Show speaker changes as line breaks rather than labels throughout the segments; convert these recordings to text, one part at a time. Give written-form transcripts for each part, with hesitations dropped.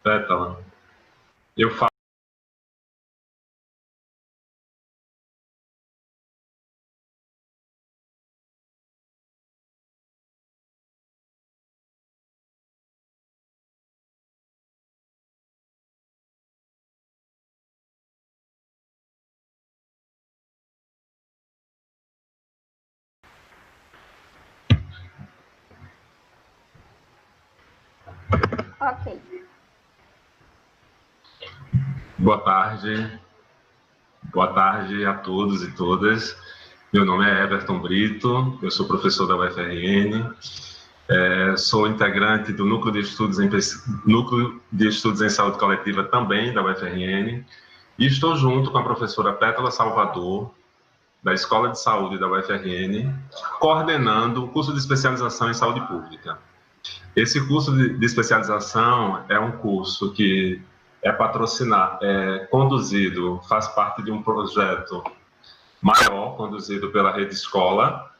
Pétala, eu falo.
Ok.
Boa tarde a todos e todas. Meu nome é Everton Brito, eu sou professor da UFRN, sou integrante do Núcleo de Estudos em Saúde Coletiva também da UFRN e estou junto com a professora Pétala Salvador, da Escola de Saúde da UFRN, coordenando o curso de especialização em saúde pública. Esse curso de especialização é um curso que conduzido, faz parte de um projeto maior, conduzido pela Rede Escola.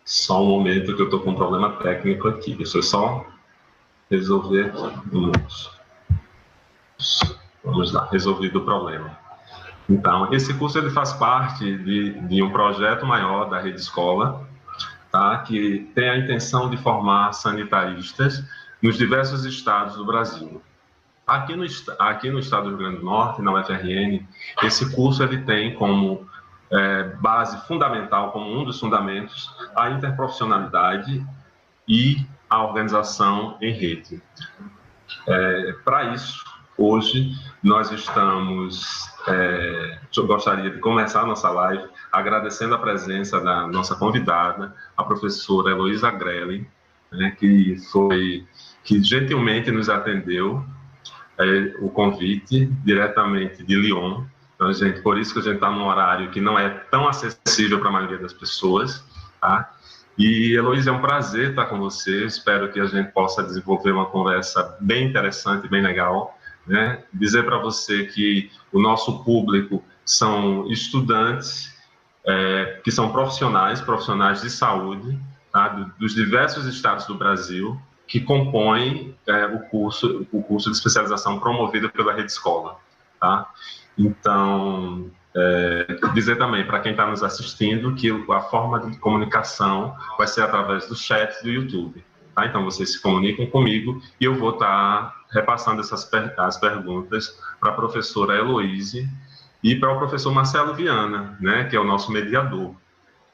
Só um momento que eu estou com um problema técnico aqui, deixa eu só resolver aqui. Vamos lá, resolvido o problema. Então, esse curso ele faz parte de um projeto maior da Rede Escola, tá? Que tem a intenção de formar sanitaristas nos diversos estados do Brasil. Aqui no estado do Rio Grande do Norte, na UFRN, esse curso ele tem como base fundamental, como um dos fundamentos, a interprofissionalidade e a organização em rede. Para isso, hoje, nós estamos... eu gostaria de começar a nossa live agradecendo a presença da nossa convidada, a professora Heloísa Grelli, né, que gentilmente nos atendeu o convite diretamente de Lyon. Então, por isso que a gente está num horário que não é tão acessível para a maioria das pessoas, tá? E, Heloísa, é um prazer estar com você. Espero que a gente possa desenvolver uma conversa bem interessante, bem legal, né? Dizer para você que o nosso público são estudantes que são profissionais de saúde, tá? Dos diversos estados do Brasil, que compõem o curso de especialização promovido pela Rede Escola, tá? Então, dizer também para quem está nos assistindo que a forma de comunicação vai ser através do chat do YouTube, tá? Então, vocês se comunicam comigo e eu vou estar repassando as perguntas para a professora Heloíse e para o professor Marcelo Viana, né, que é o nosso mediador,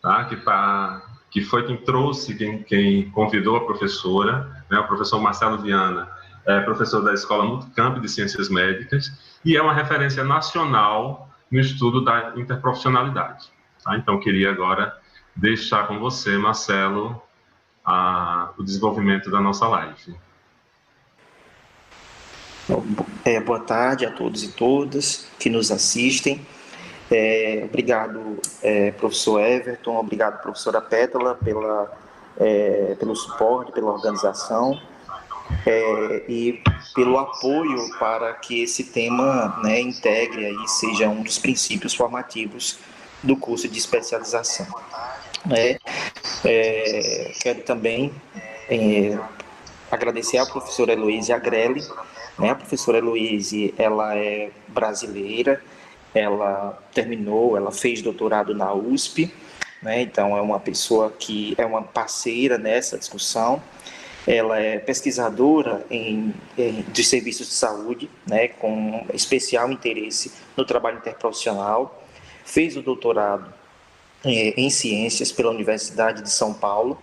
tá? Que foi quem trouxe, quem convidou a professora, né? O professor Marcelo Viana é professor da Escola Multicamp de Ciências Médicas e é uma referência nacional no estudo da interprofissionalidade, tá? Então, queria agora deixar com você, Marcelo, o desenvolvimento da nossa live.
Boa tarde a todos e todas que nos assistem. Obrigado, professor Everton, obrigado, professora Pétala, pelo suporte, pela organização e pelo apoio para que esse tema, né, integre aí, seja um dos princípios formativos do curso de especialização. Quero também agradecer à professora Heloísa Grelli, né? A professora Heloísa, ela é brasileira, ela fez doutorado na USP, né? Então é uma pessoa que é uma parceira nessa discussão. Ela é pesquisadora de serviços de saúde, né? Com especial interesse no trabalho interprofissional. Fez o doutorado em ciências pela Universidade de São Paulo,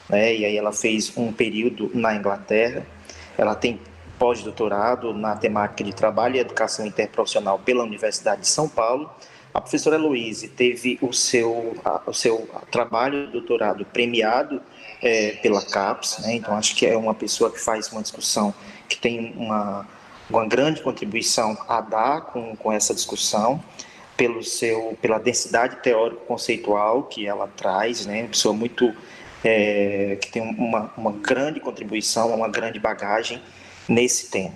né? E aí ela fez um período na Inglaterra. Ela tem pós-doutorado na temática de trabalho e educação interprofissional pela Universidade de São Paulo. A professora Heloísa teve o seu trabalho de doutorado premiado pela CAPES, né? Então acho que é uma pessoa que faz uma discussão que tem uma grande contribuição a dar com essa discussão, pela densidade teórico-conceitual que ela traz, né? Uma pessoa muito que tem uma grande contribuição, uma grande bagagem nesse tema.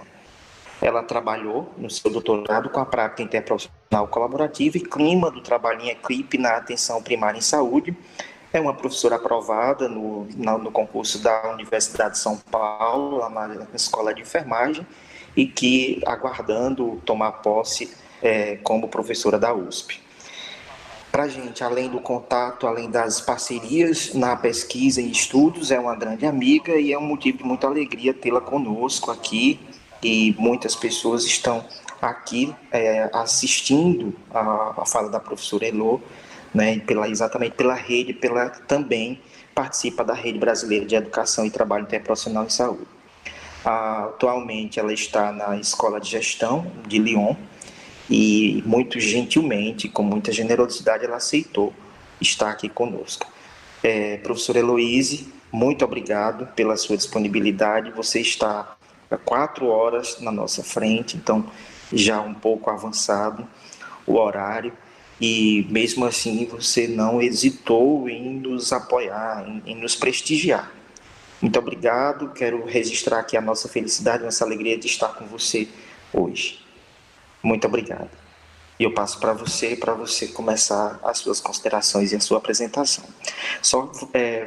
Ela trabalhou no seu doutorado com a prática interprofissional colaborativa e clima do trabalho em equipe na atenção primária em saúde, É uma professora aprovada no concurso da Universidade de São Paulo, lá na Escola de Enfermagem, e que aguardando tomar posse como professora da USP. Para a gente, além do contato, além das parcerias na pesquisa e estudos, é uma grande amiga e é um motivo de muita alegria tê-la conosco aqui, e muitas pessoas estão aqui assistindo a fala da professora Elô, né, exatamente pela rede, também participa da Rede Brasileira de Educação e Trabalho Interprofissional em Saúde. Atualmente ela está na Escola de Gestão de Lyon e muito gentilmente, com muita generosidade, ela aceitou estar aqui conosco. Professora Heloíse, muito obrigado pela sua disponibilidade. Você está há 4 horas na nossa frente, então já um pouco avançado o horário, e mesmo assim você não hesitou em nos apoiar, em nos prestigiar. Muito obrigado, quero registrar aqui a nossa felicidade, nossa alegria de estar com você hoje. Muito obrigado. E eu passo para você começar as suas considerações e a sua apresentação. Só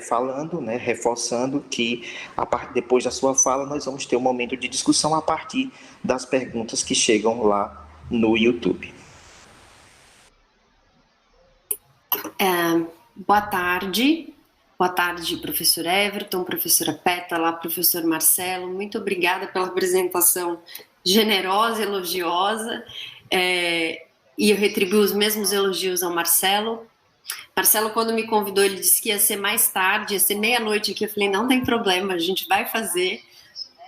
falando, né, reforçando que depois da sua fala nós vamos ter um momento de discussão a partir das perguntas que chegam lá no YouTube.
Boa tarde, professor Everton, professora Pétala, professor Marcelo, muito obrigada pela apresentação generosa, elogiosa, e eu retribuo os mesmos elogios ao Marcelo. Marcelo, quando me convidou, ele disse que ia ser mais tarde, ia ser meia-noite aqui, eu falei, não tem problema, a gente vai fazer,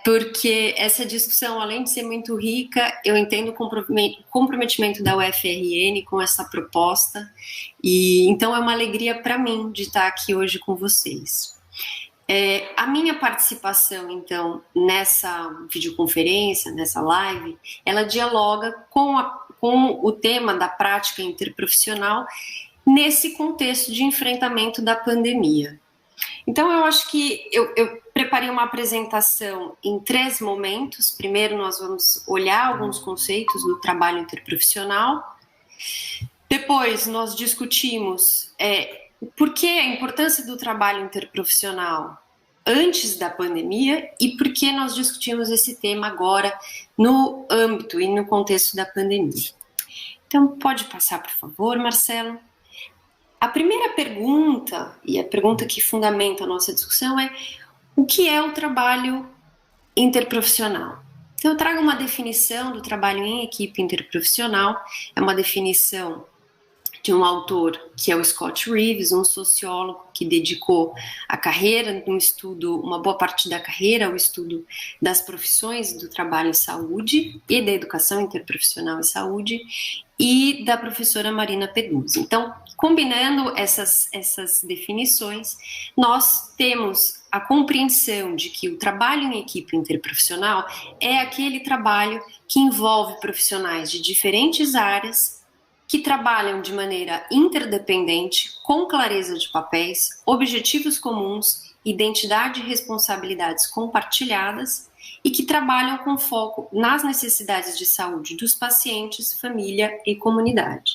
porque essa discussão, além de ser muito rica, eu entendo o comprometimento da UFRN com essa proposta, e então é uma alegria para mim de estar aqui hoje com vocês. A minha participação, então, nessa videoconferência, nessa live, ela dialoga com o tema da prática interprofissional nesse contexto de enfrentamento da pandemia. Então, eu acho que eu preparei uma apresentação em 3 momentos. Primeiro, nós vamos olhar alguns conceitos do trabalho interprofissional. Depois, nós discutimos por que a importância do trabalho interprofissional antes da pandemia e por que nós discutimos esse tema agora no âmbito e no contexto da pandemia. Então, pode passar, por favor, Marcelo. A primeira pergunta, e a pergunta que fundamenta a nossa discussão, é o que é o trabalho interprofissional? Então, eu trago uma definição do trabalho em equipe interprofissional, é uma definição de um autor que é o Scott Reeves, um sociólogo que dedicou a carreira, uma boa parte da carreira ao estudo das profissões do trabalho em saúde e da educação interprofissional em saúde, e da professora Marina Peduzzi. Então, combinando essas definições, nós temos a compreensão de que o trabalho em equipe interprofissional é aquele trabalho que envolve profissionais de diferentes áreas que trabalham de maneira interdependente, com clareza de papéis, objetivos comuns, identidade e responsabilidades compartilhadas e que trabalham com foco nas necessidades de saúde dos pacientes, família e comunidade.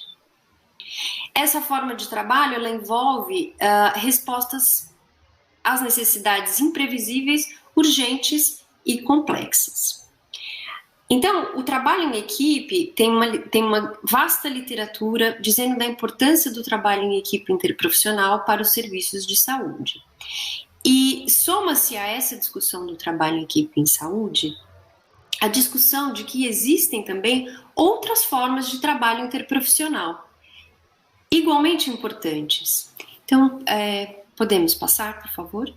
Essa forma de trabalho ela envolve respostas às necessidades imprevisíveis, urgentes e complexas. Então, o trabalho em equipe tem uma vasta literatura dizendo da importância do trabalho em equipe interprofissional para os serviços de saúde. E soma-se a essa discussão do trabalho em equipe em saúde a discussão de que existem também outras formas de trabalho interprofissional, igualmente importantes. Então, podemos passar, por favor?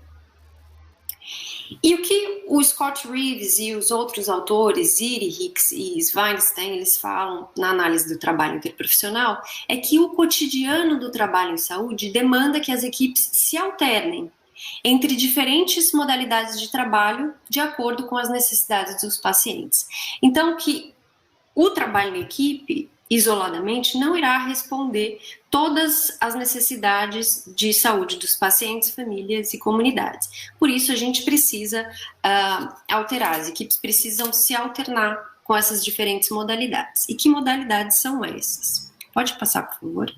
E o que o Scott Reeves e os outros autores, Ziri, Hicks e Sveinstein, eles falam na análise do trabalho interprofissional é que o cotidiano do trabalho em saúde demanda que as equipes se alternem entre diferentes modalidades de trabalho de acordo com as necessidades dos pacientes. Então, que o trabalho em equipe, isoladamente, não irá responder todas as necessidades de saúde dos pacientes, famílias e comunidades. Por isso, a gente precisa alterar, as equipes precisam se alternar com essas diferentes modalidades. E que modalidades são essas? Pode passar, por favor?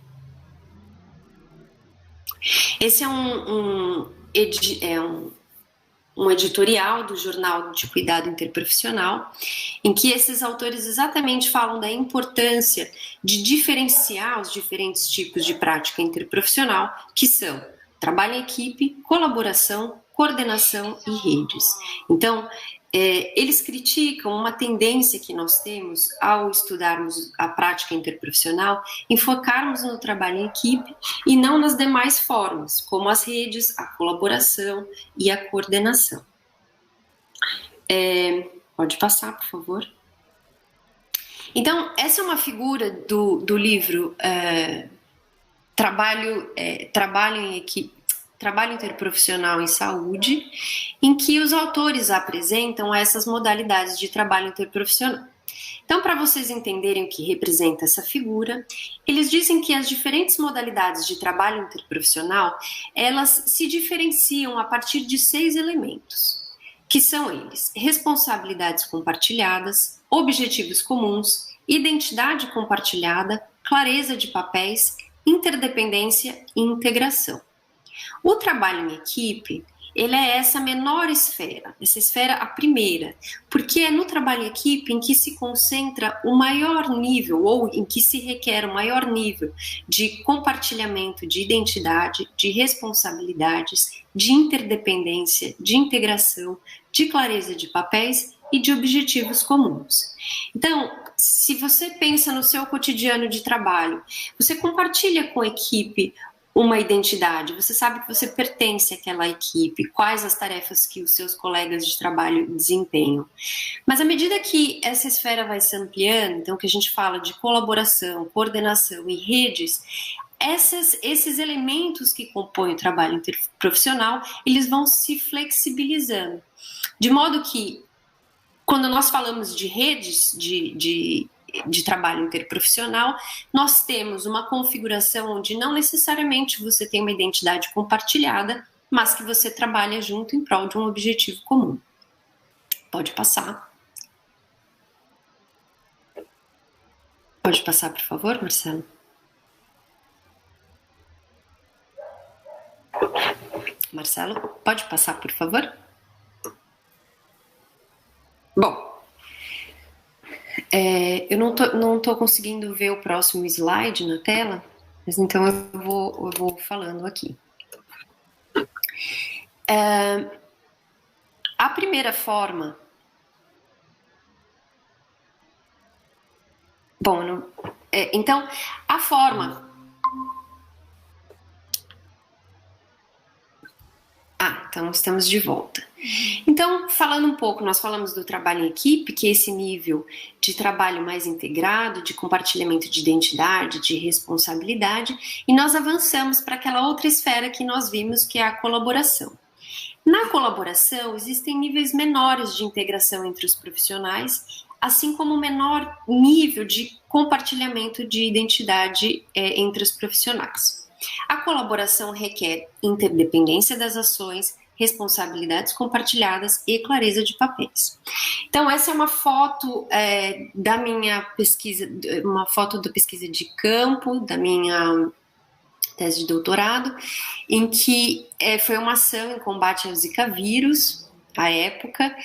Esse é um editorial do Jornal de Cuidado Interprofissional, em que esses autores exatamente falam da importância de diferenciar os diferentes tipos de prática interprofissional, que são trabalho em equipe, colaboração, coordenação e redes. Então, eles criticam uma tendência que nós temos ao estudarmos a prática interprofissional em focarmos no trabalho em equipe e não nas demais formas, como as redes, a colaboração e a coordenação. Pode passar, por favor. Então, essa é uma figura do livro Trabalho em Equipe, Trabalho Interprofissional em Saúde, em que os autores apresentam essas modalidades de trabalho interprofissional. Então, para vocês entenderem o que representa essa figura, eles dizem que as diferentes modalidades de trabalho interprofissional, elas se diferenciam a partir de 6 elementos, que são eles: responsabilidades compartilhadas, objetivos comuns, identidade compartilhada, clareza de papéis, interdependência e integração. O trabalho em equipe, ele é essa menor esfera, essa esfera a primeira, porque é no trabalho em equipe em que se concentra o maior nível, ou em que se requer o maior nível de compartilhamento de identidade, de responsabilidades, de interdependência, de integração, de clareza de papéis e de objetivos comuns. Então, se você pensa no seu cotidiano de trabalho, você compartilha com a equipe uma identidade, você sabe que você pertence àquela equipe, quais as tarefas que os seus colegas de trabalho desempenham. Mas à medida que essa esfera vai se ampliando, então que a gente fala de colaboração, coordenação e redes, esses elementos que compõem o trabalho interprofissional, eles vão se flexibilizando. De modo que, quando nós falamos de redes de trabalho interprofissional, nós temos uma configuração onde não necessariamente você tem uma identidade compartilhada, mas que você trabalha junto em prol de um objetivo comum. Pode passar. Pode passar, por favor, Marcelo? Marcelo, pode passar, por favor? Bom, eu não tô conseguindo ver o próximo slide na tela, mas então eu vou falando aqui. A primeira forma... Bom, então, a forma... Então estamos de volta. Então, falando um pouco, nós falamos do trabalho em equipe, que é esse nível de trabalho mais integrado, de compartilhamento de identidade, de responsabilidade, e nós avançamos para aquela outra esfera que nós vimos, que é a colaboração. Na colaboração, existem níveis menores de integração entre os profissionais, assim como menor nível de compartilhamento de identidade entre os profissionais. A colaboração requer interdependência das ações, responsabilidades compartilhadas e clareza de papéis. Então, essa é uma foto da minha pesquisa, uma foto da pesquisa de campo, da minha tese de doutorado, em que foi uma ação em combate ao Zika vírus, à época,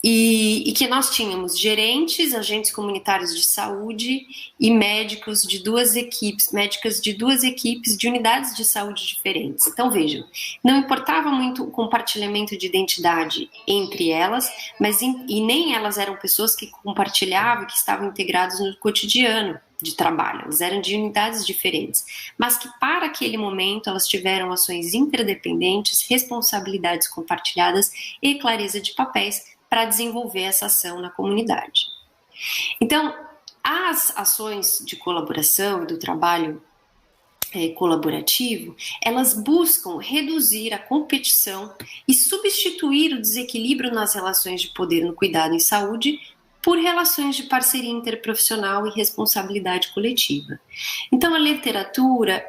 e que nós tínhamos gerentes, agentes comunitários de saúde e médicos de médicas de duas equipes de unidades de saúde diferentes. Então, vejam, não importava muito o compartilhamento de identidade entre elas, e nem elas eram pessoas que compartilhavam, que estavam integradas no cotidiano de trabalho, elas eram de unidades diferentes, mas que para aquele momento elas tiveram ações interdependentes, responsabilidades compartilhadas e clareza de papéis para desenvolver essa ação na comunidade. Então, as ações de colaboração e do trabalho colaborativo, elas buscam reduzir a competição e substituir o desequilíbrio nas relações de poder no cuidado em saúde por relações de parceria interprofissional e responsabilidade coletiva. Então, a literatura,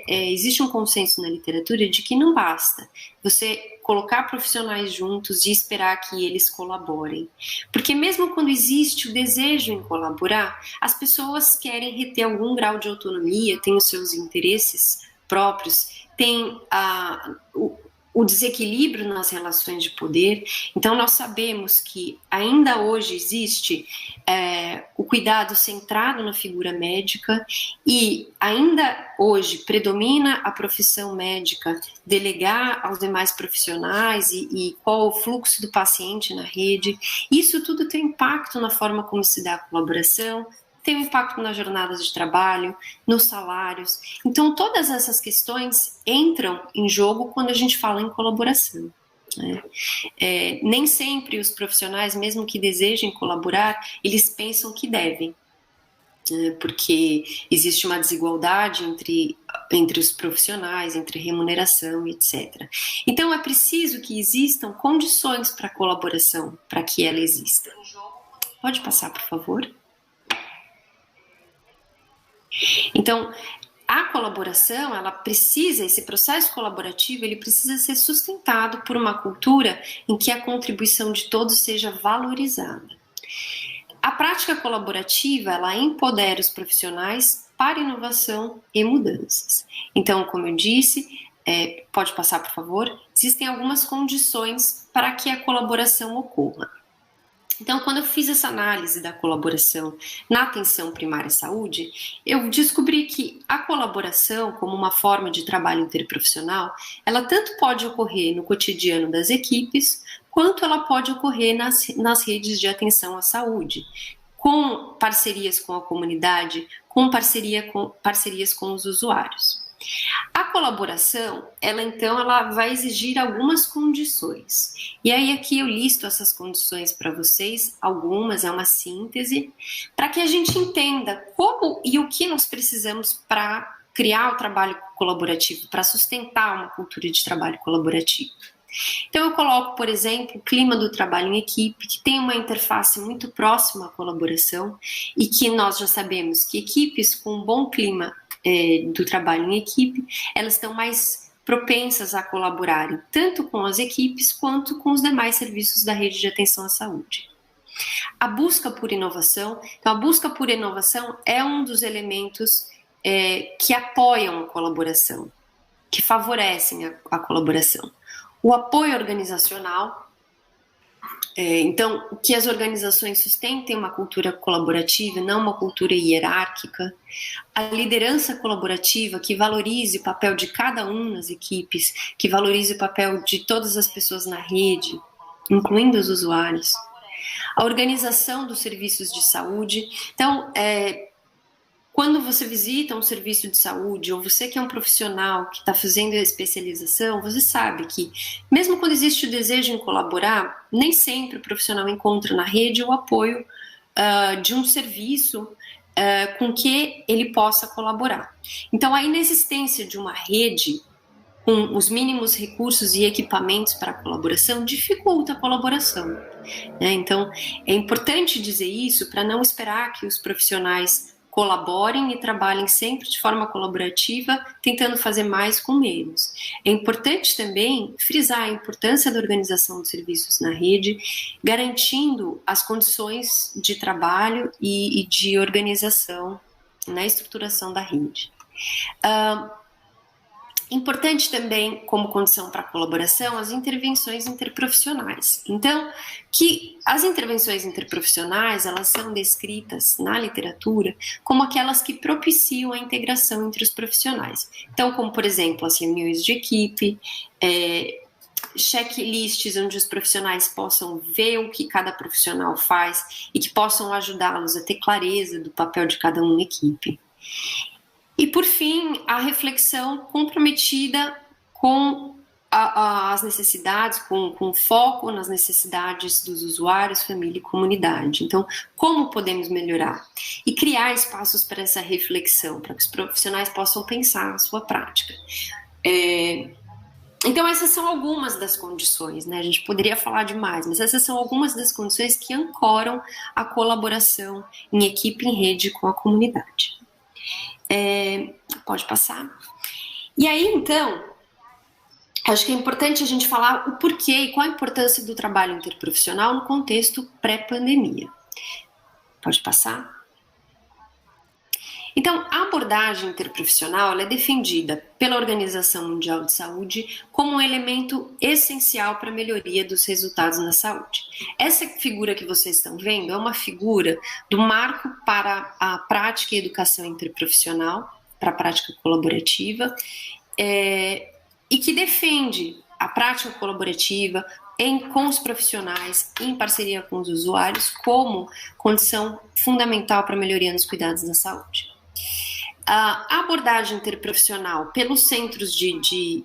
existe um consenso na literatura de que não basta você colocar profissionais juntos e esperar que eles colaborem. Porque mesmo quando existe o desejo em colaborar, as pessoas querem reter algum grau de autonomia, têm os seus interesses próprios, tem o desequilíbrio nas relações de poder. Então, nós sabemos que ainda hoje existe o cuidado centrado na figura médica e ainda hoje predomina a profissão médica delegar aos demais profissionais e qual o fluxo do paciente na rede. Isso tudo tem impacto na forma como se dá a colaboração, tem um impacto nas jornadas de trabalho, nos salários. Então, todas essas questões entram em jogo quando a gente fala em colaboração, né? Nem sempre os profissionais, mesmo que desejem colaborar, eles pensam que devem, né? Porque existe uma desigualdade entre os profissionais, entre remuneração, etc. Então, é preciso que existam condições para a colaboração, para que ela exista. Pode passar, por favor? Então, a colaboração, esse processo colaborativo, ele precisa ser sustentado por uma cultura em que a contribuição de todos seja valorizada. A prática colaborativa, ela empodera os profissionais para inovação e mudanças. Então, como eu disse, pode passar, por favor, existem algumas condições para que a colaboração ocorra. Então, quando eu fiz essa análise da colaboração na atenção primária à saúde, eu descobri que a colaboração, como uma forma de trabalho interprofissional, ela tanto pode ocorrer no cotidiano das equipes, quanto ela pode ocorrer nas redes de atenção à saúde, com parcerias com a comunidade, com parcerias com os usuários. A colaboração, ela vai exigir algumas condições. E aí aqui eu listo essas condições para vocês, algumas, é uma síntese, para que a gente entenda como e o que nós precisamos para criar o trabalho colaborativo, para sustentar uma cultura de trabalho colaborativo. Então eu coloco, por exemplo, o clima do trabalho em equipe, que tem uma interface muito próxima à colaboração e que nós já sabemos que equipes com um bom clima do trabalho em equipe, elas estão mais propensas a colaborarem tanto com as equipes quanto com os demais serviços da rede de atenção à saúde. A busca por inovação, então a busca por inovação é um dos elementos que apoiam a colaboração, que favorecem a colaboração. O apoio organizacional, então, que as organizações sustentem uma cultura colaborativa, não uma cultura hierárquica. A liderança colaborativa que valorize o papel de cada um nas equipes, que valorize o papel de todas as pessoas na rede, incluindo os usuários. A organização dos serviços de saúde. Então, quando você visita um serviço de saúde, ou você que é um profissional que está fazendo a especialização, você sabe que, mesmo quando existe o desejo em colaborar, nem sempre o profissional encontra na rede o apoio de um serviço com que ele possa colaborar. Então, a inexistência de uma rede com os mínimos recursos e equipamentos para a colaboração dificulta a colaboração, né? Então, é importante dizer isso para não esperar que os profissionais colaborem e trabalhem sempre de forma colaborativa, tentando fazer mais com menos. É importante também frisar a importância da organização dos serviços na rede, garantindo as condições de trabalho e de organização na estruturação da rede. Importante também, como condição para a colaboração, as intervenções interprofissionais. Então, que as intervenções interprofissionais, elas são descritas na literatura como aquelas que propiciam a integração entre os profissionais. Então, como, por exemplo, as reuniões de equipe, checklists onde os profissionais possam ver o que cada profissional faz e que possam ajudá-los a ter clareza do papel de cada um na equipe. E, por fim, a reflexão comprometida com as necessidades, com foco nas necessidades dos usuários, família e comunidade. Então, como podemos melhorar? E criar espaços para essa reflexão, para que os profissionais possam pensar a sua prática. Então, essas são algumas das condições, né? A gente poderia falar de mais, mas essas são algumas das condições que ancoram a colaboração em equipe, em rede com a comunidade. Pode passar. E aí, então, acho que é importante a gente falar o porquê e qual a importância do trabalho interprofissional no contexto pré-pandemia. Pode passar. Então, a abordagem interprofissional ela é defendida pela Organização Mundial de Saúde como um elemento essencial para a melhoria dos resultados na saúde. Essa figura que vocês estão vendo é uma figura do marco para a prática e educação interprofissional, para a prática colaborativa, e que defende a prática colaborativa com os profissionais, em parceria com os usuários, como condição fundamental para a melhoria nos cuidados da saúde. A abordagem interprofissional pelos centros de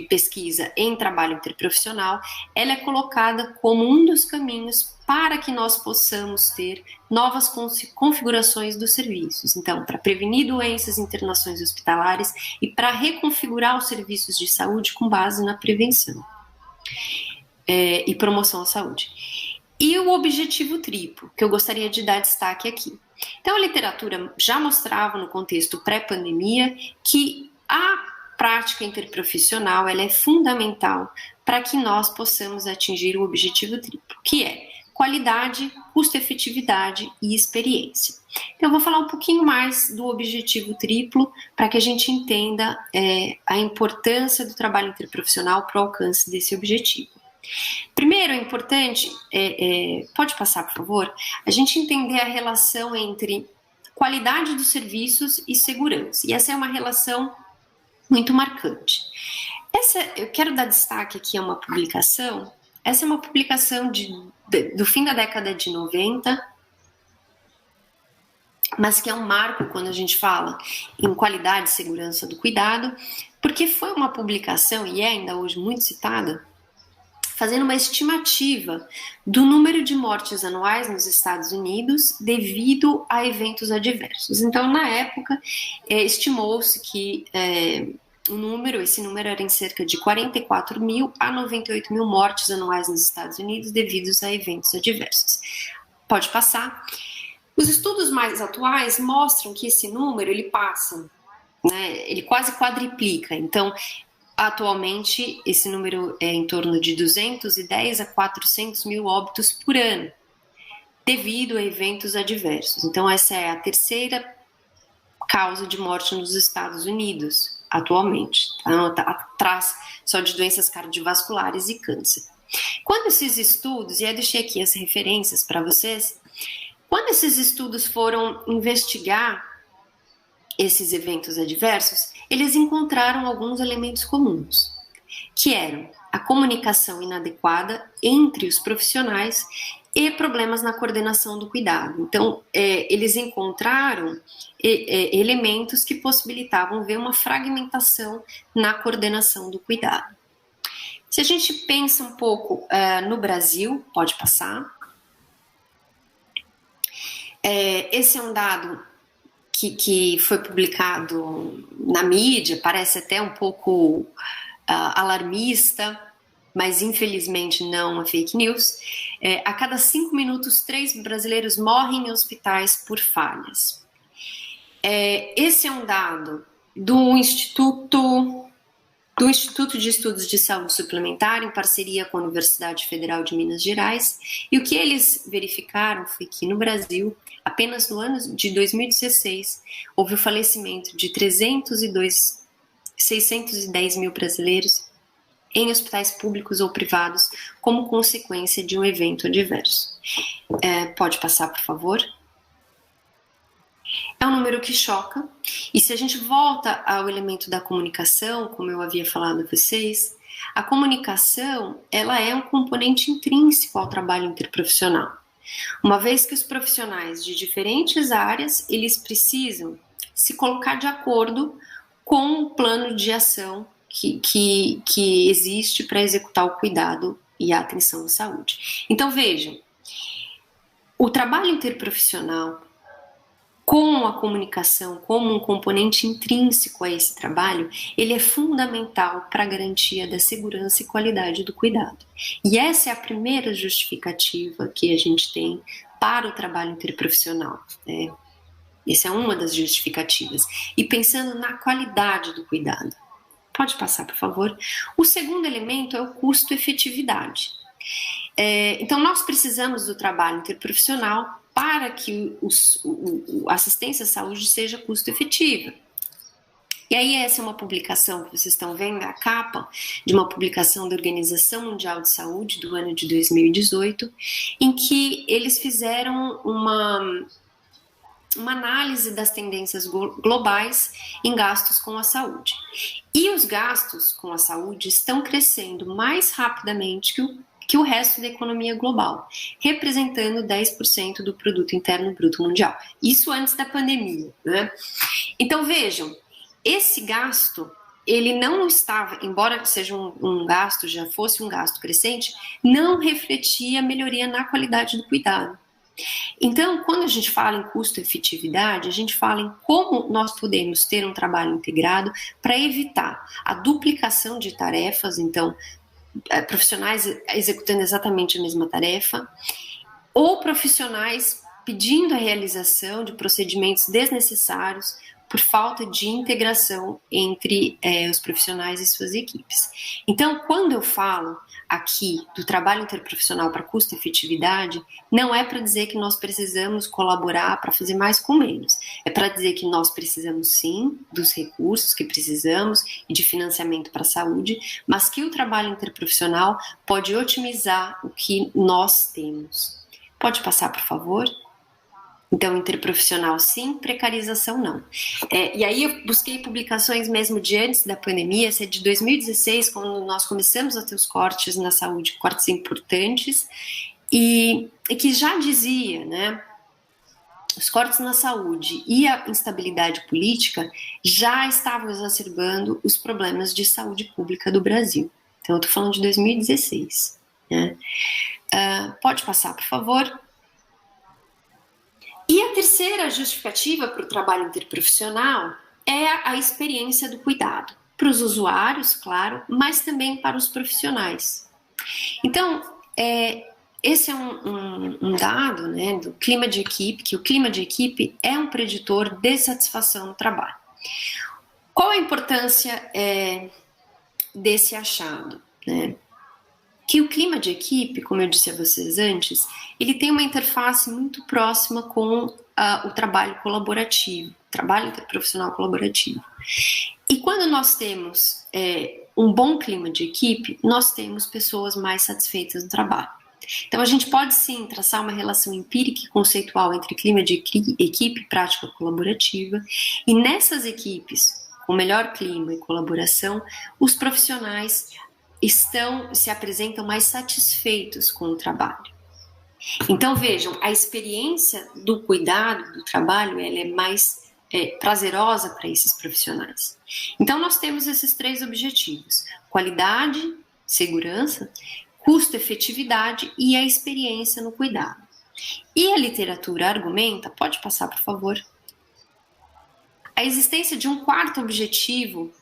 pesquisa em trabalho interprofissional, ela é colocada como um dos caminhos para que nós possamos ter novas configurações dos serviços. Então, para prevenir doenças, internações hospitalares e para reconfigurar os serviços de saúde com base na prevenção e promoção à saúde. E o objetivo triplo, que eu gostaria de dar destaque aqui. Então, a literatura já mostrava no contexto pré-pandemia que a prática interprofissional ela é fundamental para que nós possamos atingir o objetivo triplo, que é qualidade, custo-efetividade e experiência. Então, eu vou falar um pouquinho mais do objetivo triplo para que a gente entenda a importância do trabalho interprofissional para o alcance desse objetivo. Primeiro, é importante, pode passar, por favor, a gente entender a relação entre qualidade dos serviços e segurança. E essa é uma relação muito marcante. Eu quero dar destaque aqui a uma publicação. Essa é uma publicação do fim da década de 90, mas que é um marco quando a gente fala em qualidade e segurança do cuidado, porque foi uma publicação, e é ainda hoje muito citada, fazendo uma estimativa do número de mortes anuais nos Estados Unidos devido a eventos adversos. Então, na época, estimou-se que esse número era em cerca de 44 mil a 98 mil mortes anuais nos Estados Unidos devido a eventos adversos. Pode passar. Os estudos mais atuais mostram que esse número ele passa, né, ele quase quadriplica. Então, atualmente, esse número é em torno de 210 a 400 mil óbitos por ano, devido a eventos adversos. Então, essa é a terceira causa de morte nos Estados Unidos, atualmente. Então, atrás só de doenças cardiovasculares e câncer. Quando esses estudos, e eu deixei aqui as referências para vocês, quando esses estudos foram investigar esses eventos adversos, eles encontraram alguns elementos comuns, que eram a comunicação inadequada entre os profissionais e problemas na coordenação do cuidado. Então, eles encontraram elementos que possibilitavam ver uma fragmentação na coordenação do cuidado. Se a gente pensa um pouco no Brasil, pode passar. Esse é um dado que foi publicado na mídia, parece até um pouco alarmista, mas infelizmente não uma fake news. A cada 5 minutos, 3 brasileiros morrem em hospitais por falhas. Esse é um dado do Instituto de Estudos de Saúde Suplementar, em parceria com a Universidade Federal de Minas Gerais, e o que eles verificaram foi que no Brasil, apenas no ano de 2016, houve o falecimento de 610 mil brasileiros em hospitais públicos ou privados como consequência de um evento adverso. Pode passar, por favor? É um número que choca, e se a gente volta ao elemento da comunicação, como eu havia falado a vocês, a comunicação ela é um componente intrínseco ao trabalho interprofissional. Uma vez que os profissionais de diferentes áreas, eles precisam se colocar de acordo com o plano de ação que existe para executar o cuidado e a atenção à saúde. Então vejam, o trabalho interprofissional com a comunicação como um componente intrínseco a esse trabalho, ele é fundamental para a garantia da segurança e qualidade do cuidado. E essa é a primeira justificativa que a gente tem para o trabalho interprofissional. Essa é uma das justificativas. E pensando na qualidade do cuidado. Pode passar, por favor. O segundo elemento é o custo-efetividade. Então, nós precisamos do trabalho interprofissional para que a assistência à saúde seja custo efetiva. E aí essa é uma publicação que vocês estão vendo, a capa de uma publicação da Organização Mundial de Saúde do ano de 2018, em que eles fizeram uma análise das tendências globais em gastos com a saúde. E os gastos com a saúde estão crescendo mais rapidamente que o resto da economia global, representando 10% do produto interno bruto mundial. Isso antes da pandemia, né? Então vejam, esse gasto, ele não estava, embora seja um gasto, já fosse um gasto crescente, não refletia a melhoria na qualidade do cuidado. Então, quando a gente fala em custo-efetividade, a gente fala em como nós podemos ter um trabalho integrado para evitar a duplicação de tarefas, então, profissionais executando exatamente a mesma tarefa, ou profissionais pedindo a realização de procedimentos desnecessários por falta de integração entre os profissionais e suas equipes. Então, quando eu falo aqui do trabalho interprofissional para custo-efetividade, não é para dizer que nós precisamos colaborar para fazer mais com menos. É para dizer que nós precisamos sim dos recursos que precisamos e de financiamento para a saúde, mas que o trabalho interprofissional pode otimizar o que nós temos. Pode passar, por favor? Então, interprofissional sim, precarização não. E aí eu busquei publicações mesmo de antes da pandemia, essa é de 2016, quando nós começamos a ter os cortes na saúde, cortes importantes, e que já dizia, né, os cortes na saúde e a instabilidade política já estavam exacerbando os problemas de saúde pública do Brasil. Então, eu estou falando de 2016. Né? Pode passar, por favor. E a terceira justificativa para o trabalho interprofissional é a experiência do cuidado, para os usuários, claro, mas também para os profissionais. Então, esse é um dado, né, do clima de equipe, que o clima de equipe é um preditor de satisfação no trabalho. Qual a importância desse achado, né? Que o clima de equipe, como eu disse a vocês antes, ele tem uma interface muito próxima com o trabalho colaborativo, trabalho interprofissional colaborativo. E quando nós temos um bom clima de equipe, nós temos pessoas mais satisfeitas no trabalho. Então a gente pode sim traçar uma relação empírica e conceitual entre clima de equipe e prática colaborativa, e nessas equipes, com melhor clima e colaboração, os profissionais se apresentam mais satisfeitos com o trabalho. Então vejam, a experiência do cuidado, do trabalho, ela é mais prazerosa para esses profissionais. Então nós temos esses três objetivos: qualidade, segurança, custo-efetividade e a experiência no cuidado. E a literatura argumenta, pode passar por favor, a existência de um quarto objetivo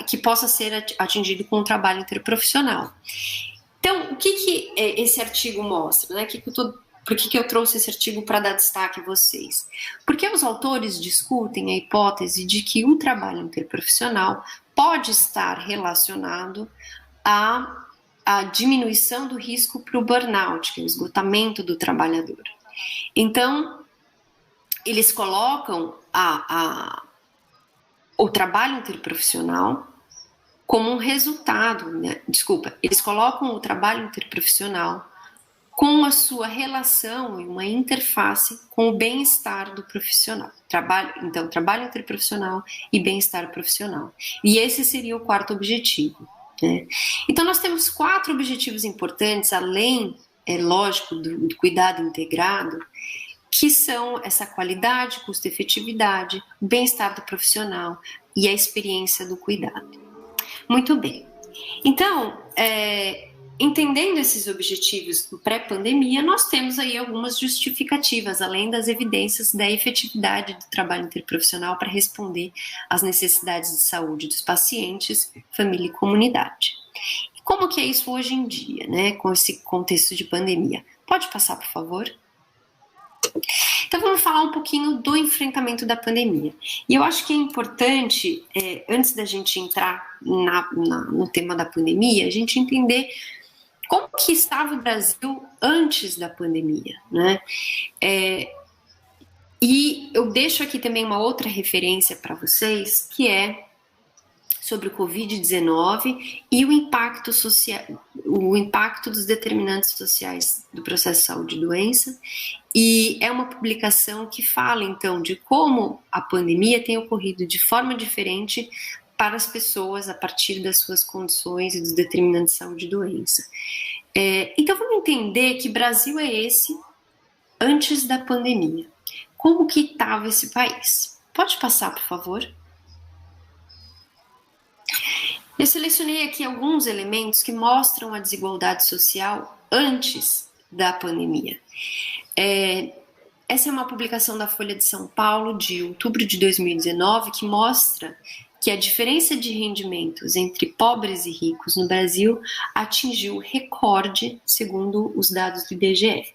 que possa ser atingido com o trabalho interprofissional. Então, o que esse artigo mostra? Né? Por que eu trouxe esse artigo para dar destaque a vocês? Porque os autores discutem a hipótese de que o trabalho interprofissional pode estar relacionado à diminuição do risco para o burnout, que é o esgotamento do trabalhador. Então, eles colocam o trabalho interprofissional como um resultado, né? Eles colocam o trabalho interprofissional com a sua relação e uma interface com o bem-estar do profissional. Então, trabalho interprofissional e bem-estar profissional. E esse seria o quarto objetivo. Né? Então, nós temos 4 objetivos importantes, além, lógico, do cuidado integrado, que são essa qualidade, custo-efetividade, bem-estar do profissional e a experiência do cuidado. Muito bem. Então, entendendo esses objetivos pré-pandemia, nós temos aí algumas justificativas, além das evidências da efetividade do trabalho interprofissional para responder às necessidades de saúde dos pacientes, família e comunidade. E como que é isso hoje em dia, né, com esse contexto de pandemia? Pode passar, por favor? Então vamos falar um pouquinho do enfrentamento da pandemia. E eu acho que é importante, antes da gente entrar no tema da pandemia, a gente entender como que estava o Brasil antes da pandemia, né? E eu deixo aqui também uma outra referência para vocês, que é sobre o Covid-19 e o impacto social, o impacto dos determinantes sociais do processo de saúde e doença. E é uma publicação que fala, então, de como a pandemia tem ocorrido de forma diferente para as pessoas a partir das suas condições e dos determinantes de saúde e doença. Então, vamos entender que Brasil é esse antes da pandemia. Como que estava esse país? Pode passar, por favor? Eu selecionei aqui alguns elementos que mostram a desigualdade social antes da pandemia. Essa é uma publicação da Folha de São Paulo de outubro de 2019 que mostra que a diferença de rendimentos entre pobres e ricos no Brasil atingiu recorde, segundo os dados do IBGE.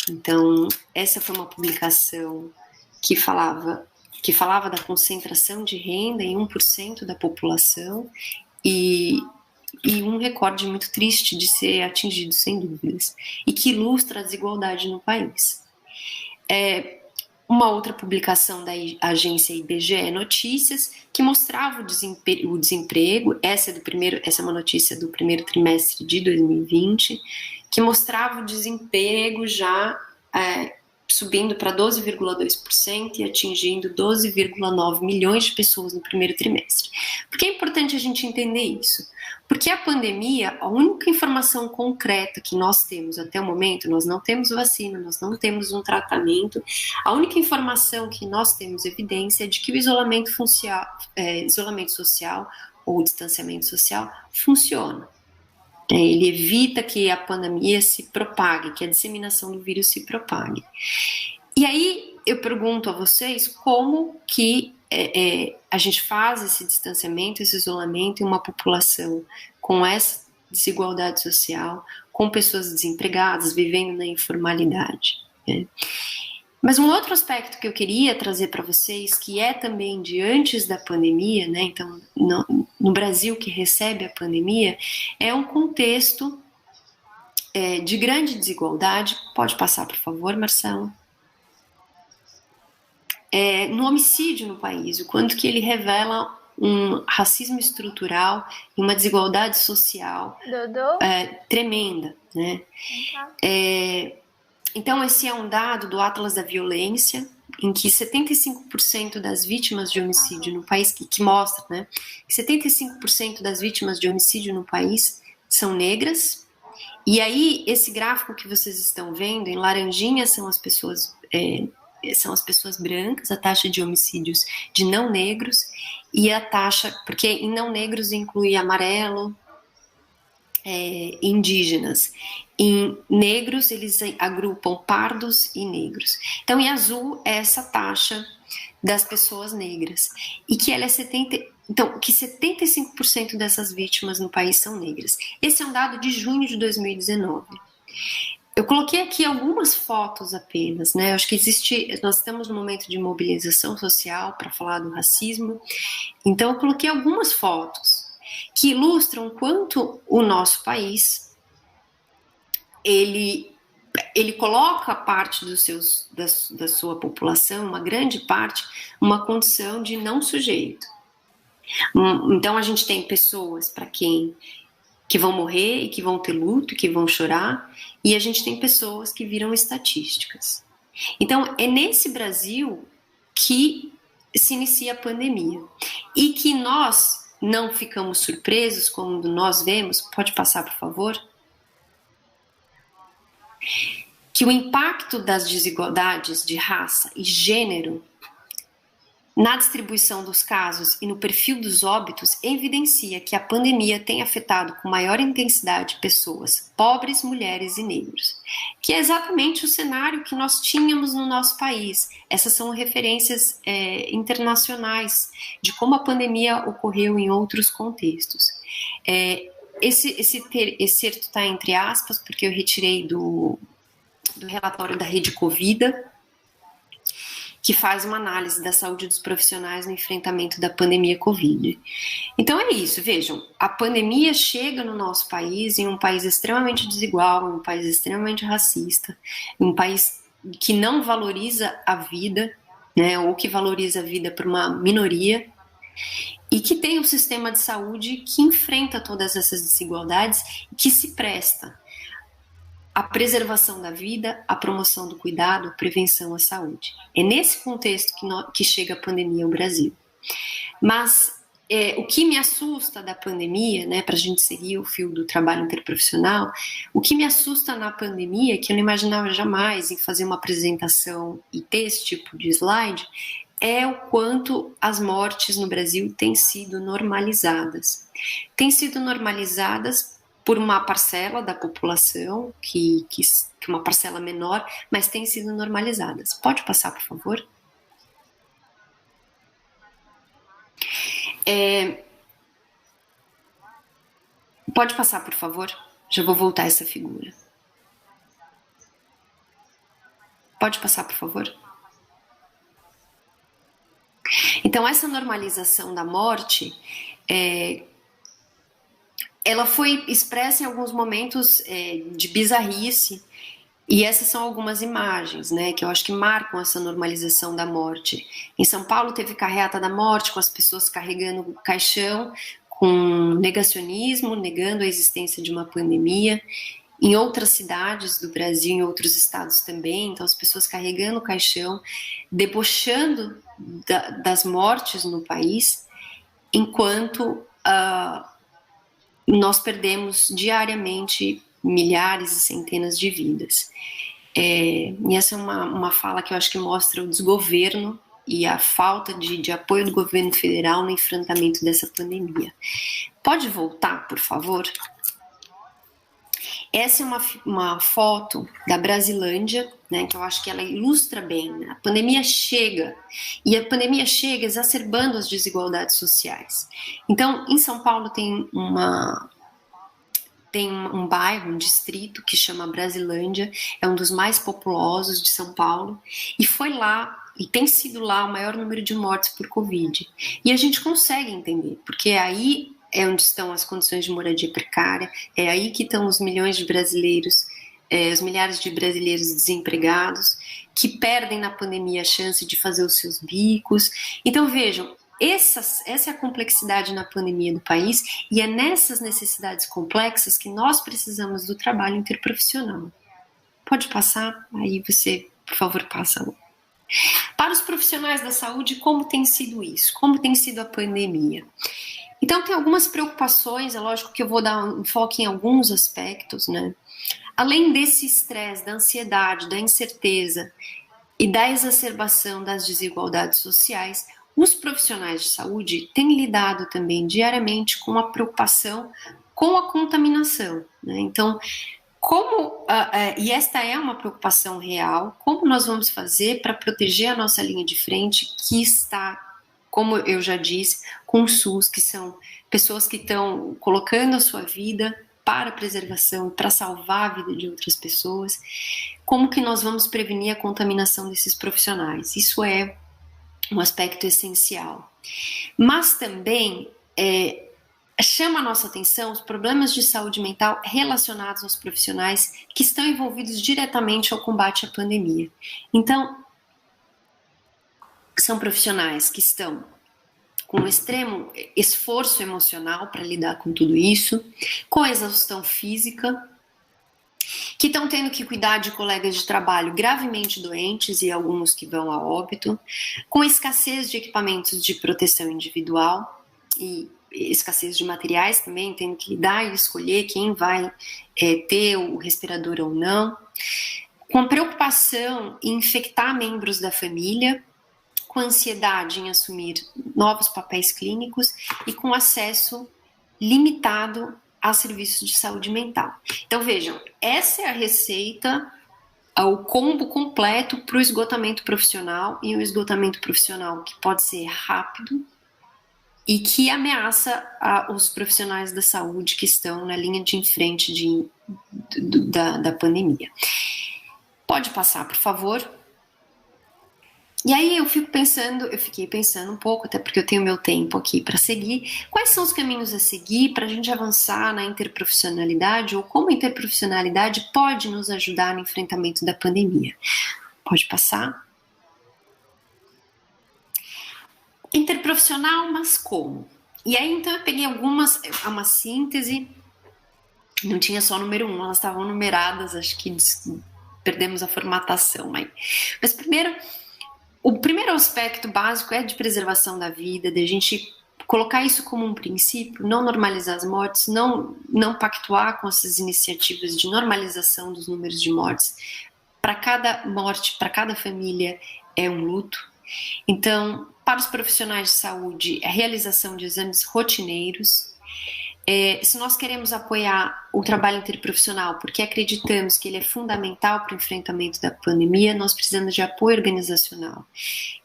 Então, essa foi uma publicação que falava da concentração de renda em 1% da população e um recorde muito triste de ser atingido, sem dúvidas, e que ilustra a desigualdade no país. Uma outra publicação da agência IBGE Notícias, que mostrava o desemprego, essa é uma notícia do primeiro trimestre de 2020, que mostrava o desemprego já subindo para 12,2% e atingindo 12,9 milhões de pessoas no primeiro trimestre. Por que é importante a gente entender isso? Porque a pandemia, a única informação concreta que nós temos até o momento, nós não temos vacina, nós não temos um tratamento, a única informação que nós temos evidência é de que o isolamento social ou distanciamento social funciona. Ele evita que a pandemia se propague, que a disseminação do vírus se propague. E aí eu pergunto a vocês como que a gente faz esse distanciamento, esse isolamento em uma população com essa desigualdade social, com pessoas desempregadas, vivendo na informalidade, né? Mas um outro aspecto que eu queria trazer para vocês, que é também de antes da pandemia, né? Então, no Brasil que recebe a pandemia, é um contexto de grande desigualdade. Pode passar, por favor, Marcelo? No homicídio no país, o quanto que ele revela um racismo estrutural e uma desigualdade social tremenda, né? Então, esse é um dado do Atlas da Violência, em que 75% das vítimas de homicídio no país, que mostra, né, que 75% das vítimas de homicídio no país são negras. E aí, esse gráfico que vocês estão vendo, em laranjinha são as pessoas brancas, a taxa de homicídios de não negros, e a taxa, porque em não negros inclui amarelo, indígenas. Em negros, eles agrupam pardos e negros. Então, em azul, é essa taxa das pessoas negras. E que ela que 75% dessas vítimas no país são negras. Esse é um dado de junho de 2019. Eu coloquei aqui algumas fotos apenas, né? Eu acho que nós estamos num momento de mobilização social para falar do racismo. Então, eu coloquei algumas fotos que ilustram quanto o nosso país ele coloca parte da sua população, uma grande parte, uma condição de não sujeito. Então a gente tem pessoas que vão morrer e que vão ter luto, que vão chorar, e a gente tem pessoas que viram estatísticas. Então é nesse Brasil que se inicia a pandemia e que nós não ficamos surpresos quando nós vemos, pode passar por favor, que o impacto das desigualdades de raça e gênero na distribuição dos casos e no perfil dos óbitos evidencia que a pandemia tem afetado com maior intensidade pessoas pobres, mulheres e negros, que é exatamente o cenário que nós tínhamos no nosso país. Essas são referências internacionais de como a pandemia ocorreu em outros contextos. Esse excerto está entre aspas, porque eu retirei do relatório da Rede Covida, que faz uma análise da saúde dos profissionais no enfrentamento da pandemia Covid. Então é isso, vejam, a pandemia chega no nosso país, em um país extremamente desigual, em um país extremamente racista, em um país que não valoriza a vida, né, ou que valoriza a vida por uma minoria, e que tem um sistema de saúde que enfrenta todas essas desigualdades e que se presta à preservação da vida, à promoção do cuidado, à prevenção à saúde. É nesse contexto que chega a pandemia ao Brasil. Mas o que me assusta da pandemia, né, para a gente seguir o fio do trabalho interprofissional, o que me assusta na pandemia, que eu não imaginava jamais em fazer uma apresentação e ter esse tipo de slide, é o quanto as mortes no Brasil têm sido normalizadas. Têm sido normalizadas por uma parcela da população, que uma parcela menor, mas têm sido normalizadas. Pode passar, por favor? Pode passar, por favor? Já vou voltar essa figura. Pode passar, por favor? Então, essa normalização da morte, ela foi expressa em alguns momentos de bizarrice, e essas são algumas imagens, né, que eu acho que marcam essa normalização da morte. Em São Paulo teve carreata da morte, com as pessoas carregando o caixão, com negacionismo, negando a existência de uma pandemia. Em outras cidades do Brasil, em outros estados também, então as pessoas carregando o caixão, debochando das mortes no país, enquanto nós perdemos diariamente milhares e centenas de vidas. E essa é uma fala que eu acho que mostra o desgoverno e a falta de apoio do governo federal no enfrentamento dessa pandemia. Pode voltar, por favor? Essa é uma foto da Brasilândia, né, que eu acho que ela ilustra bem, né? A pandemia chega, e a pandemia chega exacerbando as desigualdades sociais. Então, em São Paulo tem um bairro, um distrito que chama Brasilândia, é um dos mais populosos de São Paulo, e foi lá, e tem sido lá o maior número de mortes por Covid. E a gente consegue entender, porque aí é onde estão as condições de moradia precária, é aí que estão os milhões de brasileiros, os milhares de brasileiros desempregados, que perdem na pandemia a chance de fazer os seus bicos. Então vejam, essa é a complexidade na pandemia do país, e é nessas necessidades complexas que nós precisamos do trabalho interprofissional. Pode passar? Aí você, por favor, passa. Para os profissionais da saúde, como tem sido isso? Como tem sido a pandemia? Então, tem algumas preocupações, é lógico que eu vou dar um foco em alguns aspectos, né? Além desse estresse, da ansiedade, da incerteza e da exacerbação das desigualdades sociais, os profissionais de saúde têm lidado também diariamente com a preocupação com a contaminação, né? Então, e esta é uma preocupação real, como nós vamos fazer para proteger a nossa linha de frente, que está, como eu já disse, com o SUS, que são pessoas que estão colocando a sua vida para a preservação, para salvar a vida de outras pessoas. Como que nós vamos prevenir a contaminação desses profissionais? Isso é um aspecto essencial. Mas também chama a nossa atenção os problemas de saúde mental relacionados aos profissionais que estão envolvidos diretamente ao combate à pandemia. Então, são profissionais que estão com um extremo esforço emocional para lidar com tudo isso, com exaustão física, que estão tendo que cuidar de colegas de trabalho gravemente doentes e alguns que vão a óbito, com escassez de equipamentos de proteção individual e escassez de materiais também, tendo que lidar e escolher quem vai ter o respirador ou não, com preocupação em infectar membros da família, com ansiedade em assumir novos papéis clínicos e com acesso limitado a serviços de saúde mental. Então vejam, essa é a receita, o combo completo para o esgotamento profissional, e um esgotamento profissional que pode ser rápido e que ameaça os profissionais da saúde que estão na linha de frente da pandemia. Pode passar, por favor. E aí eu fiquei pensando um pouco, até porque eu tenho meu tempo aqui para seguir, quais são os caminhos a seguir para a gente avançar na interprofissionalidade ou como a interprofissionalidade pode nos ajudar no enfrentamento da pandemia. Pode passar? Interprofissional, mas como? E aí então eu peguei uma síntese, não tinha só número 1, elas estavam numeradas, acho que perdemos a formatação aí. Mas primeiro, o primeiro aspecto básico é de preservação da vida, de a gente colocar isso como um princípio, não normalizar as mortes, não pactuar com essas iniciativas de normalização dos números de mortes. Para cada morte, para cada família é um luto. Então, para os profissionais de saúde, a realização de exames rotineiros. Se nós queremos apoiar o trabalho interprofissional, porque acreditamos que ele é fundamental para o enfrentamento da pandemia, nós precisamos de apoio organizacional.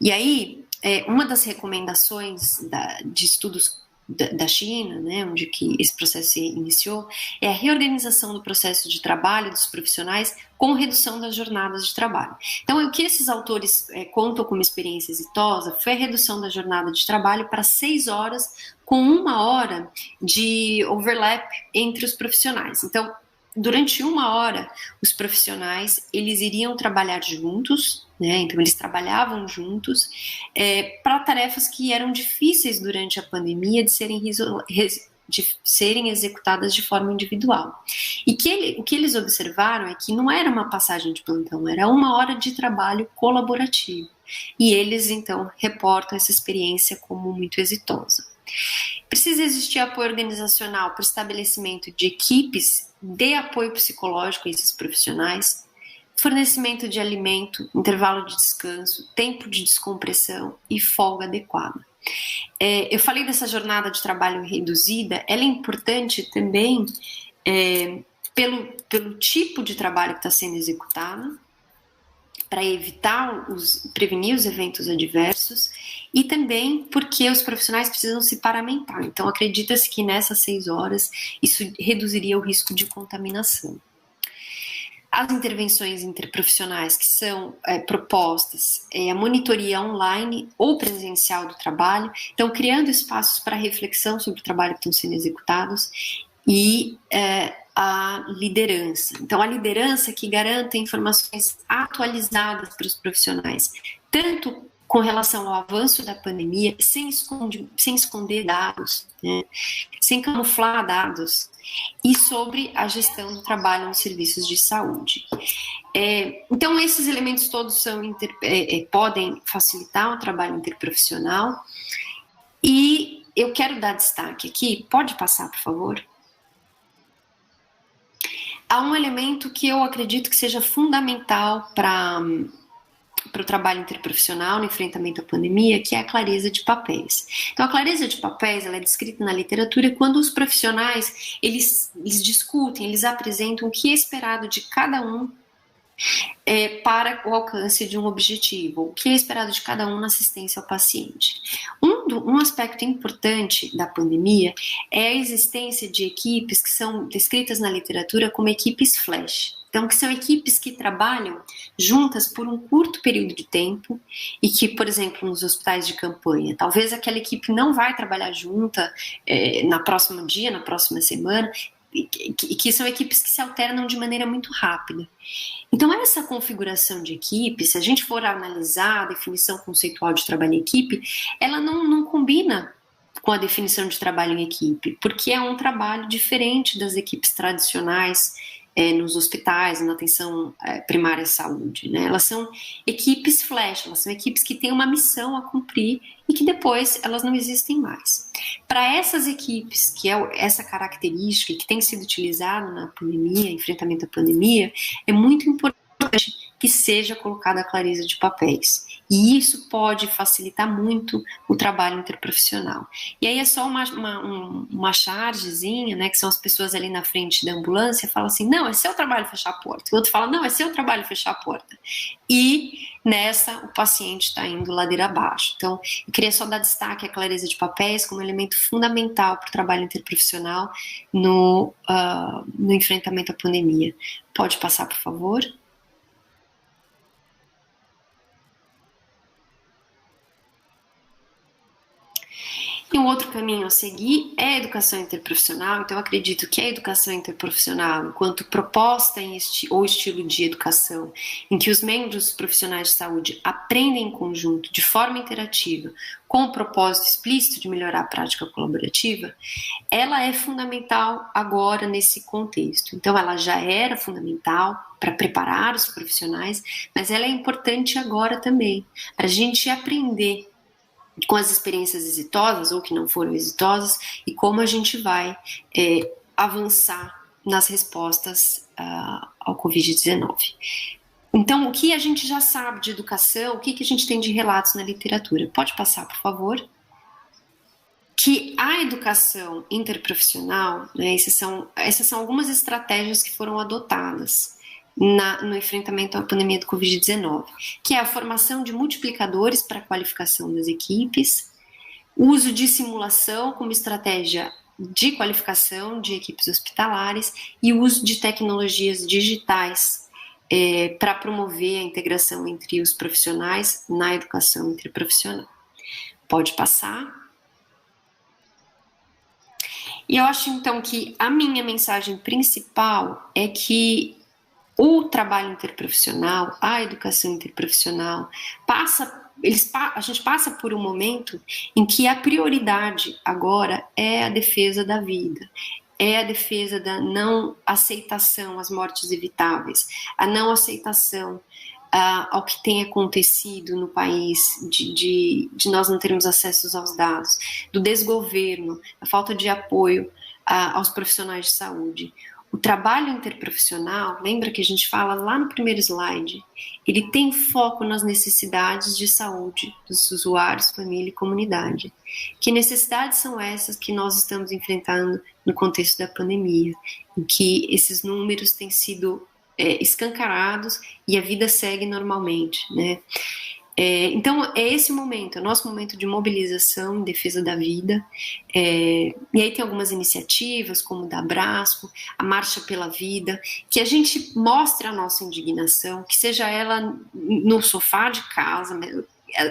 E aí, uma das recomendações de estudos da China, né, onde que esse processo se iniciou, é a reorganização do processo de trabalho dos profissionais com redução das jornadas de trabalho. Então, o que esses autores contam como experiência exitosa foi a redução da jornada de trabalho para 6 horas, com 1 hora de overlap entre os profissionais. Então, durante 1 hora, os profissionais eles iriam trabalhar juntos, né? Então eles trabalhavam juntos para tarefas que eram difíceis durante a pandemia de serem executadas de forma individual. E o que eles observaram é que não era uma passagem de plantão, era 1 hora de trabalho colaborativo. E eles, então, reportam essa experiência como muito exitosa. Precisa existir apoio organizacional para o estabelecimento de equipes de apoio psicológico a esses profissionais, fornecimento de alimento, intervalo de descanso, tempo de descompressão e folga adequada. Eu falei dessa jornada de trabalho reduzida, ela é importante também pelo tipo de trabalho que está sendo executado, para prevenir os eventos adversos e também porque os profissionais precisam se paramentar. Então, acredita-se que nessas 6 horas isso reduziria o risco de contaminação. As intervenções interprofissionais que são propostas a monitoria online ou presencial do trabalho, então criando espaços para reflexão sobre o trabalho que estão sendo executados e a liderança. Então, a liderança que garanta informações atualizadas para os profissionais, tanto com relação ao avanço da pandemia, sem esconder dados, né, sem camuflar dados, e sobre a gestão do trabalho nos serviços de saúde. Então, esses elementos todos podem facilitar o trabalho interprofissional, e eu quero dar destaque aqui, pode passar, por favor? Há um elemento que eu acredito que seja fundamental para o trabalho interprofissional no enfrentamento à pandemia, que é a clareza de papéis. Então, a clareza de papéis ela é descrita na literatura quando os profissionais eles discutem, eles apresentam o que é esperado de cada um para o alcance de um objetivo, o que é esperado de cada um na assistência ao paciente. Um aspecto importante da pandemia é a existência de equipes que são descritas na literatura como equipes flash. Então, que são equipes que trabalham juntas por um curto período de tempo e que, por exemplo, nos hospitais de campanha, talvez aquela equipe não vai trabalhar junta na próximo dia, na próxima semana, e que são equipes que se alternam de maneira muito rápida. Então, essa configuração de equipe, se a gente for analisar a definição conceitual de trabalho em equipe, ela não combina com a definição de trabalho em equipe, porque é um trabalho diferente das equipes tradicionais nos hospitais, na atenção primária à saúde, né? Elas são equipes flash, elas são equipes que têm uma missão a cumprir e que depois elas não existem mais. Para essas equipes, que é essa característica que tem sido utilizada na pandemia, enfrentamento à pandemia, é muito importante que seja colocada a clareza de papéis. E isso pode facilitar muito o trabalho interprofissional. E aí é só uma chargezinha, né, que são as pessoas ali na frente da ambulância, falam assim, não, é seu trabalho fechar a porta. O outro fala, não, é seu trabalho fechar a porta. E nessa, o paciente está indo ladeira abaixo. Então, eu queria só dar destaque à clareza de papéis como elemento fundamental para o trabalho interprofissional no enfrentamento à pandemia. Pode passar, por favor? E um outro caminho a seguir é a educação interprofissional. Então, eu acredito que a educação interprofissional, enquanto proposta ou estilo de educação, em que os membros profissionais de saúde aprendem em conjunto, de forma interativa, com o propósito explícito de melhorar a prática colaborativa, ela é fundamental agora nesse contexto. Então, ela já era fundamental para preparar os profissionais, mas ela é importante agora também, para a gente aprender com as experiências exitosas ou que não foram exitosas e como a gente vai avançar nas respostas ao Covid-19. Então, o que a gente já sabe de educação, o que a gente tem de relatos na literatura? Pode passar, por favor? Que a educação interprofissional, né, essas são algumas estratégias que foram adotadas no enfrentamento à pandemia do Covid-19, que é a formação de multiplicadores para a qualificação das equipes, o uso de simulação como estratégia de qualificação de equipes hospitalares e o uso de tecnologias digitais para promover a integração entre os profissionais na educação interprofissional. Pode passar. E eu acho, então, que a minha mensagem principal é que o trabalho interprofissional, a educação interprofissional, a gente passa por um momento em que a prioridade agora é a defesa da vida, é a defesa da não aceitação às mortes evitáveis, a não aceitação ao que tem acontecido no país, de nós não termos acesso aos dados, do desgoverno, a falta de apoio aos profissionais de saúde. O trabalho interprofissional, lembra que a gente fala lá no primeiro slide, ele tem foco nas necessidades de saúde dos usuários, família e comunidade. Que necessidades são essas que nós estamos enfrentando no contexto da pandemia, em que esses números têm sido escancarados e a vida segue normalmente, né? Então, é esse momento, é o nosso momento de mobilização em defesa da vida. E aí tem algumas iniciativas, como o da Abrasco, a Marcha pela Vida, que a gente mostre a nossa indignação, que seja ela no sofá de casa,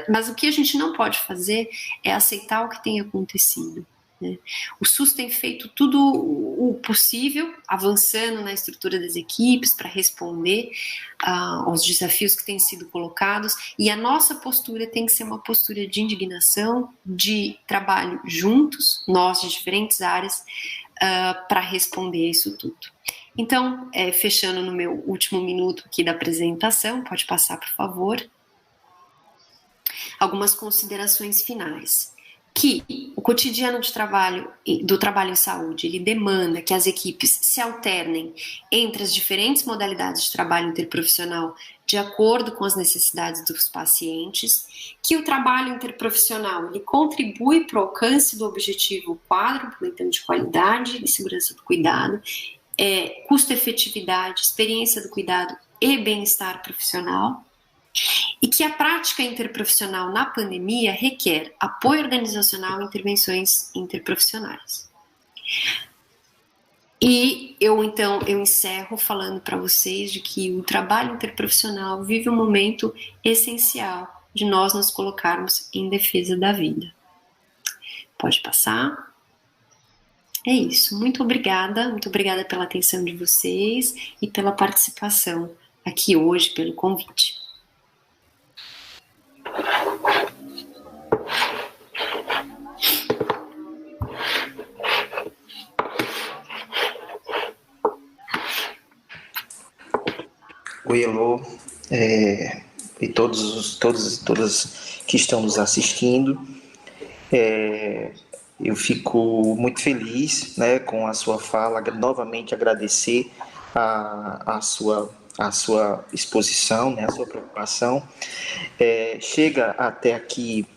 mas o que a gente não pode fazer é aceitar o que tem acontecido. Né? O SUS tem feito tudo o possível, avançando na estrutura das equipes para responder aos desafios que têm sido colocados, e a nossa postura tem que ser uma postura de indignação, de trabalho juntos, nós de diferentes áreas, para responder isso tudo. Então, fechando no meu último minuto aqui da apresentação, pode passar, por favor, algumas considerações finais. Que o cotidiano do trabalho em saúde, ele demanda que as equipes se alternem entre as diferentes modalidades de trabalho interprofissional de acordo com as necessidades dos pacientes, que o trabalho interprofissional ele contribui para o alcance do objetivo quádruplo, então de qualidade e segurança do cuidado, custo-efetividade, experiência do cuidado e bem-estar profissional, e que a prática interprofissional na pandemia requer apoio organizacional e intervenções interprofissionais. E eu encerro falando para vocês de que o trabalho interprofissional vive um momento essencial de nós nos colocarmos em defesa da vida. Pode passar. É isso. Muito obrigada pela atenção de vocês e pela participação aqui hoje, pelo convite.
Oi, Elô, e todas que estão nos assistindo. Eu fico muito feliz, né, com a sua fala, novamente agradecer a sua exposição, né, a sua preocupação. Chega até aqui,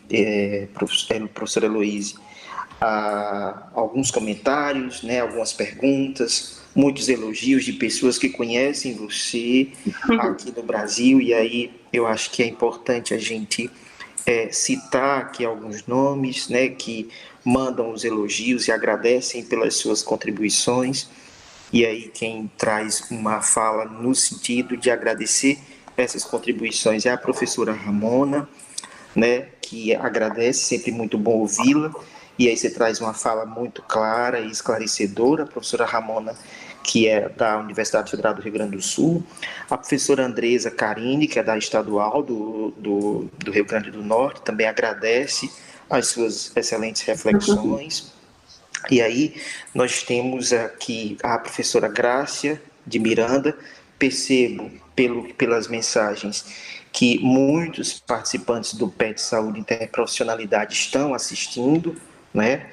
professora Heloíse, alguns comentários, né, algumas perguntas, muitos elogios de pessoas que conhecem você aqui no Brasil, e aí eu acho que é importante a gente citar aqui alguns nomes, né, que mandam os elogios e agradecem pelas suas contribuições. E aí quem traz uma fala no sentido de agradecer essas contribuições é a professora Ramona, né, que agradece, sempre muito bom ouvi-la, e aí você traz uma fala muito clara e esclarecedora, a professora Ramona, que é da Universidade Federal do Rio Grande do Sul, a professora Andresa Carini, que é da Estadual do Rio Grande do Norte, também agradece as suas excelentes reflexões. E aí nós temos aqui a professora Grácia de Miranda. Percebo pelas mensagens que muitos participantes do PET Saúde e Interprofissionalidade estão assistindo, né?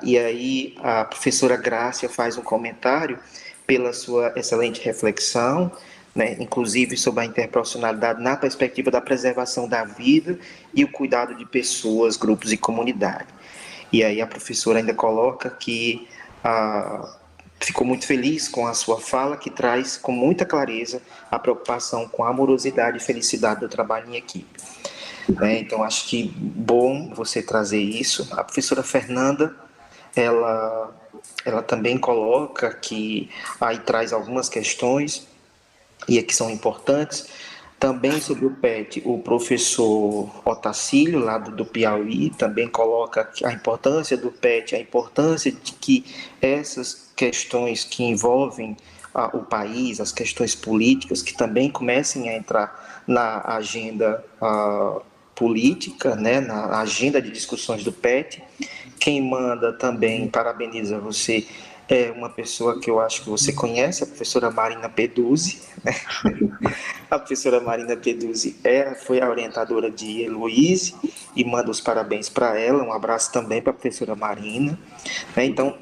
E aí a professora Grácia faz um comentário pela sua excelente reflexão, né, inclusive sobre a interprofissionalidade na perspectiva da preservação da vida e o cuidado de pessoas, grupos e comunidade. E aí a professora ainda coloca que ficou muito feliz com a sua fala, que traz com muita clareza a preocupação com a amorosidade e felicidade do trabalho em equipe. Então, acho que bom você trazer isso. A professora Fernanda, ela também coloca que aí traz algumas questões e que são importantes. Também sobre o PET, o professor Otacílio, lá do Piauí, também coloca a importância do PET, a importância de que essas questões que envolvem o país, as questões políticas, que também comecem a entrar na agenda política, né, na agenda de discussões do PET. Quem manda também, parabeniza você, é uma pessoa que eu acho que você conhece, a professora Marina Peduzzi, né? A professora Marina Peduzzi foi a orientadora de Heloíse e manda os parabéns para ela, um abraço também para a professora Marina. Então,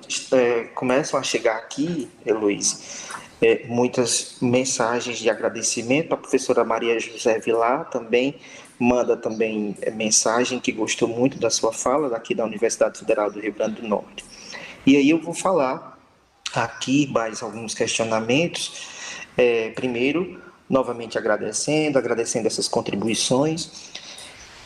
começam a chegar aqui, Heloíse, muitas mensagens de agradecimento. A professora Maria José Vilar também manda também mensagem que gostou muito da sua fala, daqui da Universidade Federal do Rio Grande do Norte. E aí eu vou falar aqui mais alguns questionamentos. Primeiro, novamente agradecendo essas contribuições.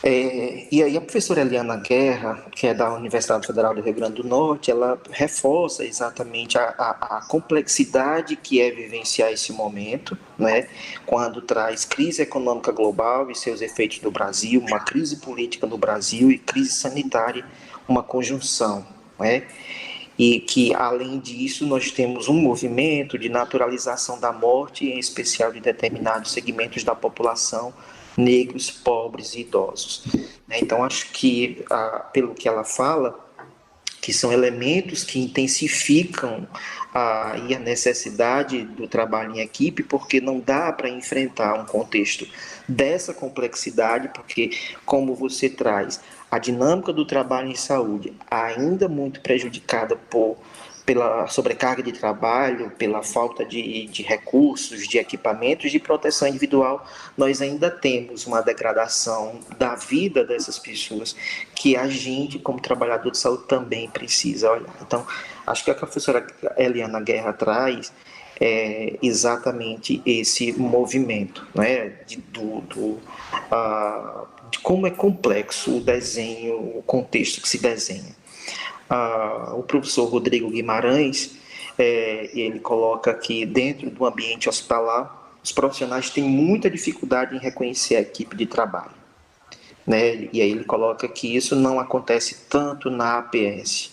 E aí a professora Eliana Guerra, que é da Universidade Federal do Rio Grande do Norte, ela reforça exatamente a complexidade que é vivenciar esse momento, né, quando traz crise econômica global e seus efeitos no Brasil, uma crise política no Brasil e crise sanitária, uma conjunção, né? E que, além disso, nós temos um movimento de naturalização da morte, em especial de determinados segmentos da população, negros, pobres e idosos. Então, acho que, pelo que ela fala, que são elementos que intensificam a necessidade do trabalho em equipe, porque não dá para enfrentar um contexto dessa complexidade, porque, como você traz, a dinâmica do trabalho em saúde ainda muito prejudicada pela sobrecarga de trabalho, pela falta de recursos, de equipamentos de proteção individual, nós ainda temos uma degradação da vida dessas pessoas que a gente, como trabalhador de saúde, também precisa olhar. Então, acho que a professora Eliana Guerra traz exatamente esse movimento, né, de como é complexo o desenho, o contexto que se desenha. O professor Rodrigo Guimarães, ele coloca que dentro do ambiente hospitalar, os profissionais têm muita dificuldade em reconhecer a equipe de trabalho, né? E aí ele coloca que isso não acontece tanto na APS.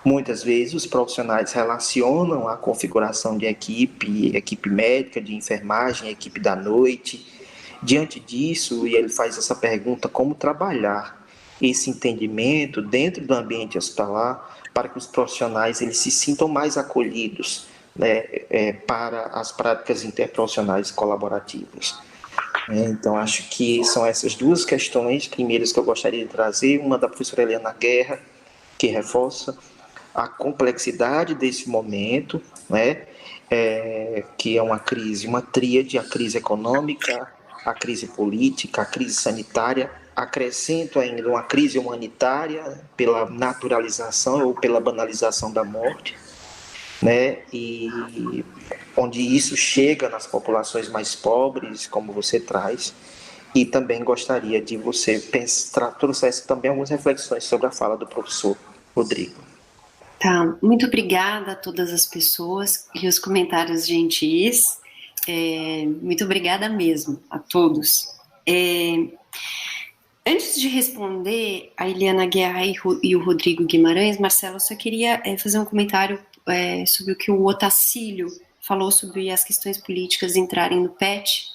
Muitas vezes os profissionais relacionam a configuração de equipe médica, de enfermagem, equipe da noite. Diante disso, e ele faz essa pergunta, como trabalhar esse entendimento dentro do ambiente hospitalar para que os profissionais eles se sintam mais acolhidos, né, para as práticas interprofissionais colaborativas. Então, acho que são essas duas questões primeiras que eu gostaria de trazer, uma da professora Eliana Guerra, que reforça a complexidade desse momento, né, que é uma crise, uma tríade, a crise econômica, a crise política, a crise sanitária, acrescento ainda uma crise humanitária pela naturalização ou pela banalização da morte, né, e onde isso chega nas populações mais pobres, como você traz, e também gostaria de você trouxesse também algumas reflexões sobre a fala do professor Rodrigo.
Tá, muito obrigada a todas as pessoas e os comentários gentis. Muito obrigada mesmo a todos. Antes de responder a Eliana Guerra e o Rodrigo Guimarães, Marcelo, eu só queria fazer um comentário sobre o que o Otacílio falou sobre as questões políticas entrarem no PET,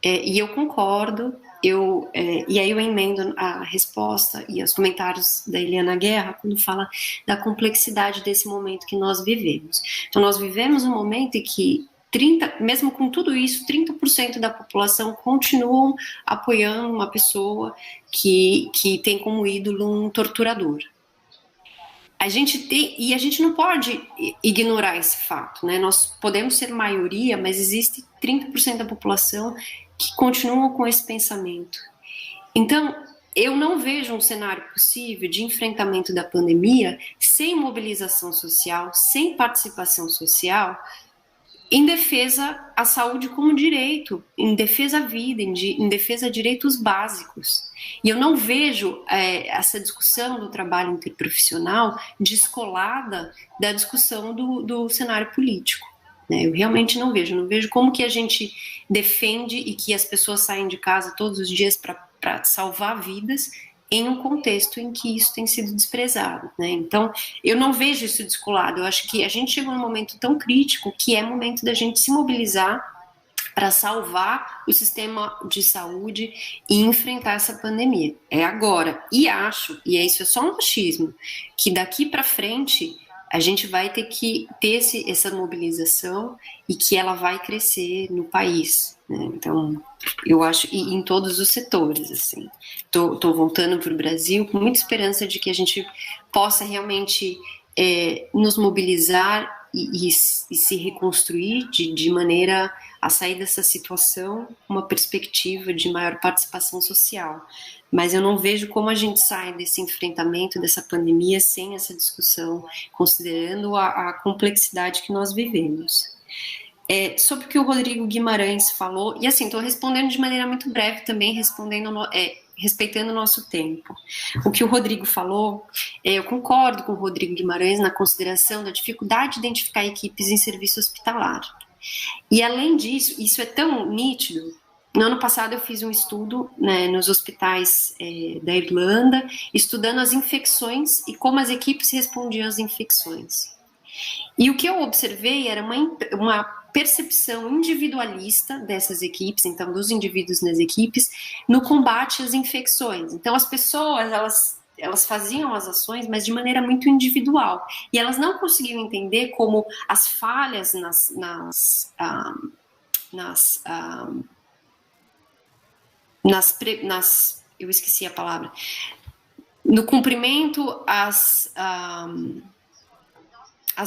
e eu concordo, e aí eu emendo a resposta e os comentários da Eliana Guerra quando fala da complexidade desse momento que nós vivemos. Então, nós vivemos um momento em que mesmo com tudo isso, 30% da população continuam apoiando uma pessoa que tem como ídolo um torturador. A gente não pode ignorar esse fato, né? Nós podemos ser maioria, mas existe 30% da população que continuam com esse pensamento. Então, eu não vejo um cenário possível de enfrentamento da pandemia sem mobilização social, sem participação social, em defesa à saúde como direito, em defesa à vida, em defesa a direitos básicos. E eu não vejo essa discussão do trabalho interprofissional descolada da discussão do cenário político. Né? Eu realmente não vejo como que a gente defende e que as pessoas saem de casa todos os dias para salvar vidas em um contexto em que isso tem sido desprezado, né? Então, eu não vejo isso descolado. Eu acho que a gente chegou num momento tão crítico que é momento da gente se mobilizar para salvar o sistema de saúde e enfrentar essa pandemia. É agora. E acho, e isso é só um achismo, que daqui para frente a gente vai ter que ter essa mobilização e que ela vai crescer no país, né? Então, eu acho, e em todos os setores, assim. Tô voltando para o Brasil com muita esperança de que a gente possa realmente nos mobilizar e se reconstruir de maneira a sair dessa situação com uma perspectiva de maior participação social. Mas eu não vejo como a gente sai desse enfrentamento, dessa pandemia, sem essa discussão, considerando a complexidade que nós vivemos. Sobre o que o Rodrigo Guimarães falou, e assim, estou respondendo de maneira muito breve também, respeitando o nosso tempo. O que o Rodrigo falou, eu concordo com o Rodrigo Guimarães na consideração da dificuldade de identificar equipes em serviço hospitalar. E além disso, isso é tão nítido. No ano passado eu fiz um estudo, né, nos hospitais da Irlanda, estudando as infecções e como as equipes respondiam às infecções. E o que eu observei era uma percepção individualista dessas equipes, então dos indivíduos nas equipes, no combate às infecções. Então as pessoas, elas faziam as ações, mas de maneira muito individual. E elas não conseguiam entender como as falhas eu esqueci a palavra, no cumprimento as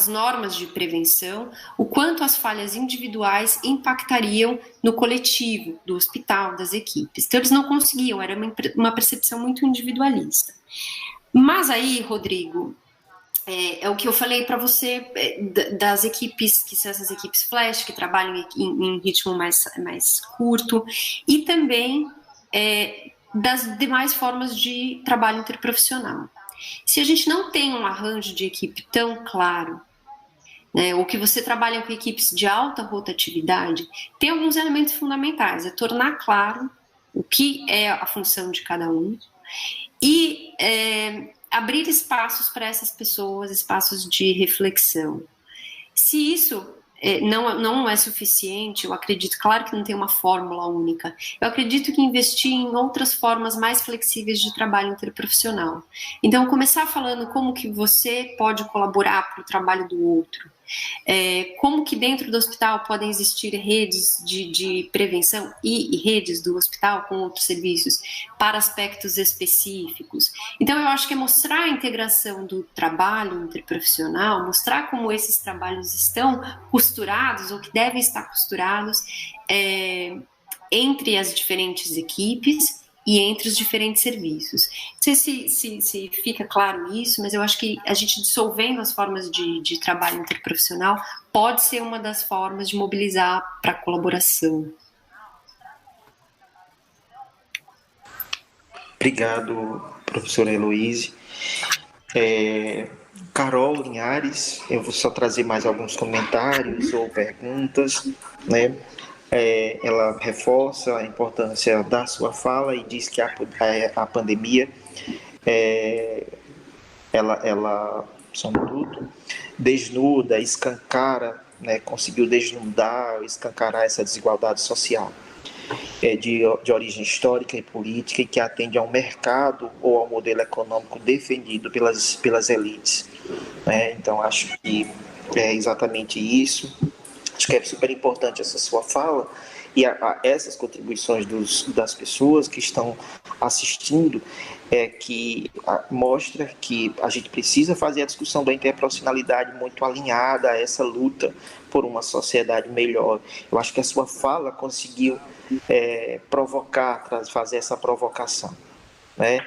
normas de prevenção, o quanto as falhas individuais impactariam no coletivo do hospital, das equipes. Então eles não conseguiam, era uma percepção muito individualista. Mas aí, Rodrigo, é o que eu falei para você das equipes, que são essas equipes flash, que trabalham em ritmo mais curto, e também das demais formas de trabalho interprofissional. Se a gente não tem um arranjo de equipe tão claro, né, ou que você trabalha com equipes de alta rotatividade, tem alguns elementos fundamentais. É tornar claro o que é a função de cada um e abrir espaços para essas pessoas, espaços de reflexão. Se isso não é suficiente, eu acredito, claro que não tem uma fórmula única, eu acredito que investir em outras formas mais flexíveis de trabalho interprofissional. Então, começar falando como que você pode colaborar para o trabalho do outro, como que dentro do hospital podem existir redes de prevenção e redes do hospital com outros serviços para aspectos específicos. Então, eu acho que é mostrar a integração do trabalho interprofissional, mostrar como esses trabalhos estão costurados ou que devem estar costurados entre as diferentes equipes e entre os diferentes serviços. Não sei se fica claro isso, mas eu acho que a gente dissolvendo as formas de trabalho interprofissional pode ser uma das formas de mobilizar para a colaboração.
Obrigado, professora Heloíse. Carol Linhares, eu vou só trazer mais alguns comentários ou perguntas, né? ela reforça a importância da sua fala e diz que a pandemia, ela, sobretudo, desnuda, escancara, né, conseguiu desnudar, escancarar essa desigualdade social de origem histórica e política e que atende ao mercado ou ao modelo econômico defendido pelas elites. Né? Então, acho que é exatamente isso. Acho que é super importante essa sua fala e essas contribuições das pessoas que estão assistindo, que mostra que a gente precisa fazer a discussão da interprofissionalidade muito alinhada a essa luta por uma sociedade melhor. Eu acho que a sua fala conseguiu fazer essa provocação, né?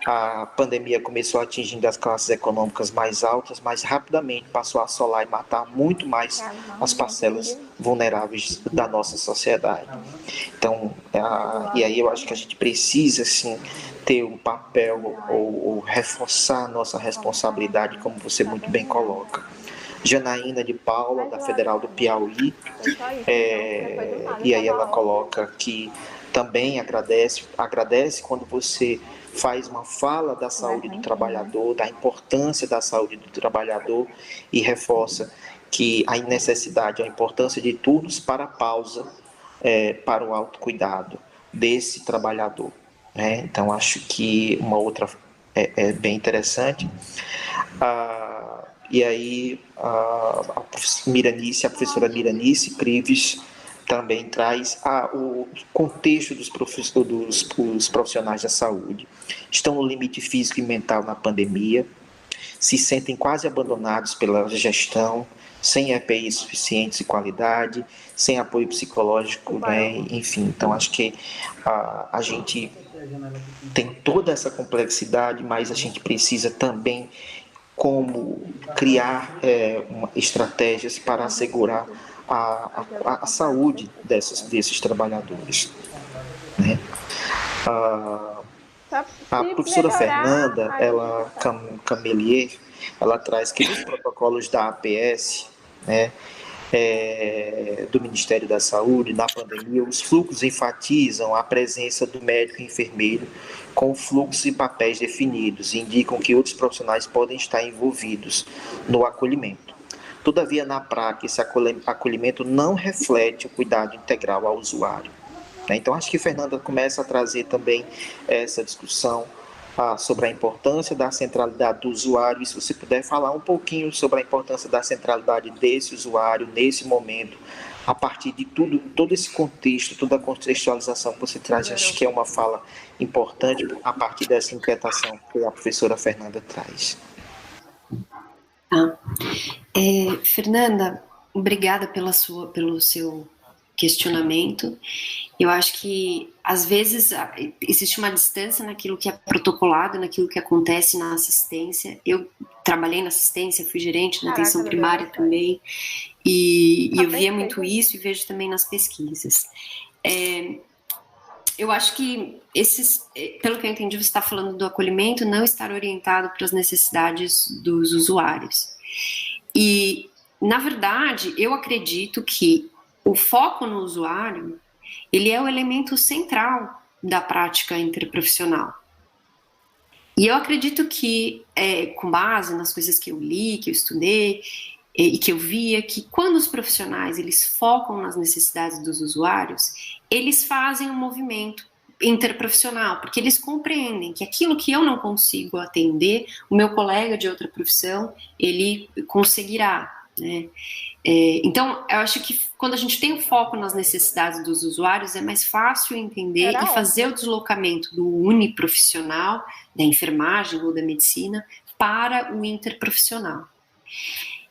A pandemia começou atingindo as classes econômicas mais altas, mas rapidamente passou a assolar e matar muito mais as parcelas vulneráveis da nossa sociedade. Então, e aí eu acho que a gente precisa, sim, ter um papel ou reforçar a nossa responsabilidade, como você muito bem coloca. Janaína de Paula, da Federal do Piauí, e aí ela coloca que também agradece quando você faz uma fala da saúde do trabalhador, da importância da saúde do trabalhador e reforça que a necessidade, a importância de turnos para pausa para o autocuidado desse trabalhador. Né? Então, acho que uma outra é bem interessante. E aí, a professora Miranice Crives também traz o contexto dos profissionais da saúde. Estão no limite físico e mental na pandemia, se sentem quase abandonados pela gestão, sem EPIs suficientes e qualidade, sem apoio psicológico, né? Enfim. Então, acho que a gente tem toda essa complexidade, mas a gente precisa também como criar estratégias para assegurar a saúde desses trabalhadores. Né? A professora Fernanda, Camelier, ela traz que nos protocolos da APS, né, do Ministério da Saúde, na pandemia, os fluxos enfatizam a presença do médico e enfermeiro com fluxos e papéis definidos e indicam que outros profissionais podem estar envolvidos no acolhimento. Todavia, na prática, esse acolhimento não reflete o cuidado integral ao usuário. Então, acho que Fernanda começa a trazer também essa discussão sobre a importância da centralidade do usuário, e se você puder falar um pouquinho sobre a importância da centralidade desse usuário nesse momento, a partir de todo esse contexto, toda a contextualização que você traz, acho que é uma fala importante a partir dessa inquietação que a professora Fernanda traz.
Fernanda, obrigada pelo seu questionamento. Eu acho que, às vezes, existe uma distância naquilo que é protocolado, naquilo que acontece na assistência. Eu trabalhei na assistência, fui gerente na atenção primária também, e eu via muito isso e vejo também nas pesquisas. Eu acho que pelo que eu entendi, você está falando do acolhimento não estar orientado para as necessidades dos usuários. E, na verdade, eu acredito que o foco no usuário, ele é o elemento central da prática interprofissional. E eu acredito que, com base nas coisas que eu li, que eu estudei, e que eu via, que quando os profissionais eles focam nas necessidades dos usuários, eles fazem um movimento interprofissional, porque eles compreendem que aquilo que eu não consigo atender, o meu colega de outra profissão, ele conseguirá, né? Então, eu acho que quando a gente tem o foco nas necessidades dos usuários, é mais fácil entender e fazer o deslocamento do uniprofissional, da enfermagem ou da medicina, para o interprofissional.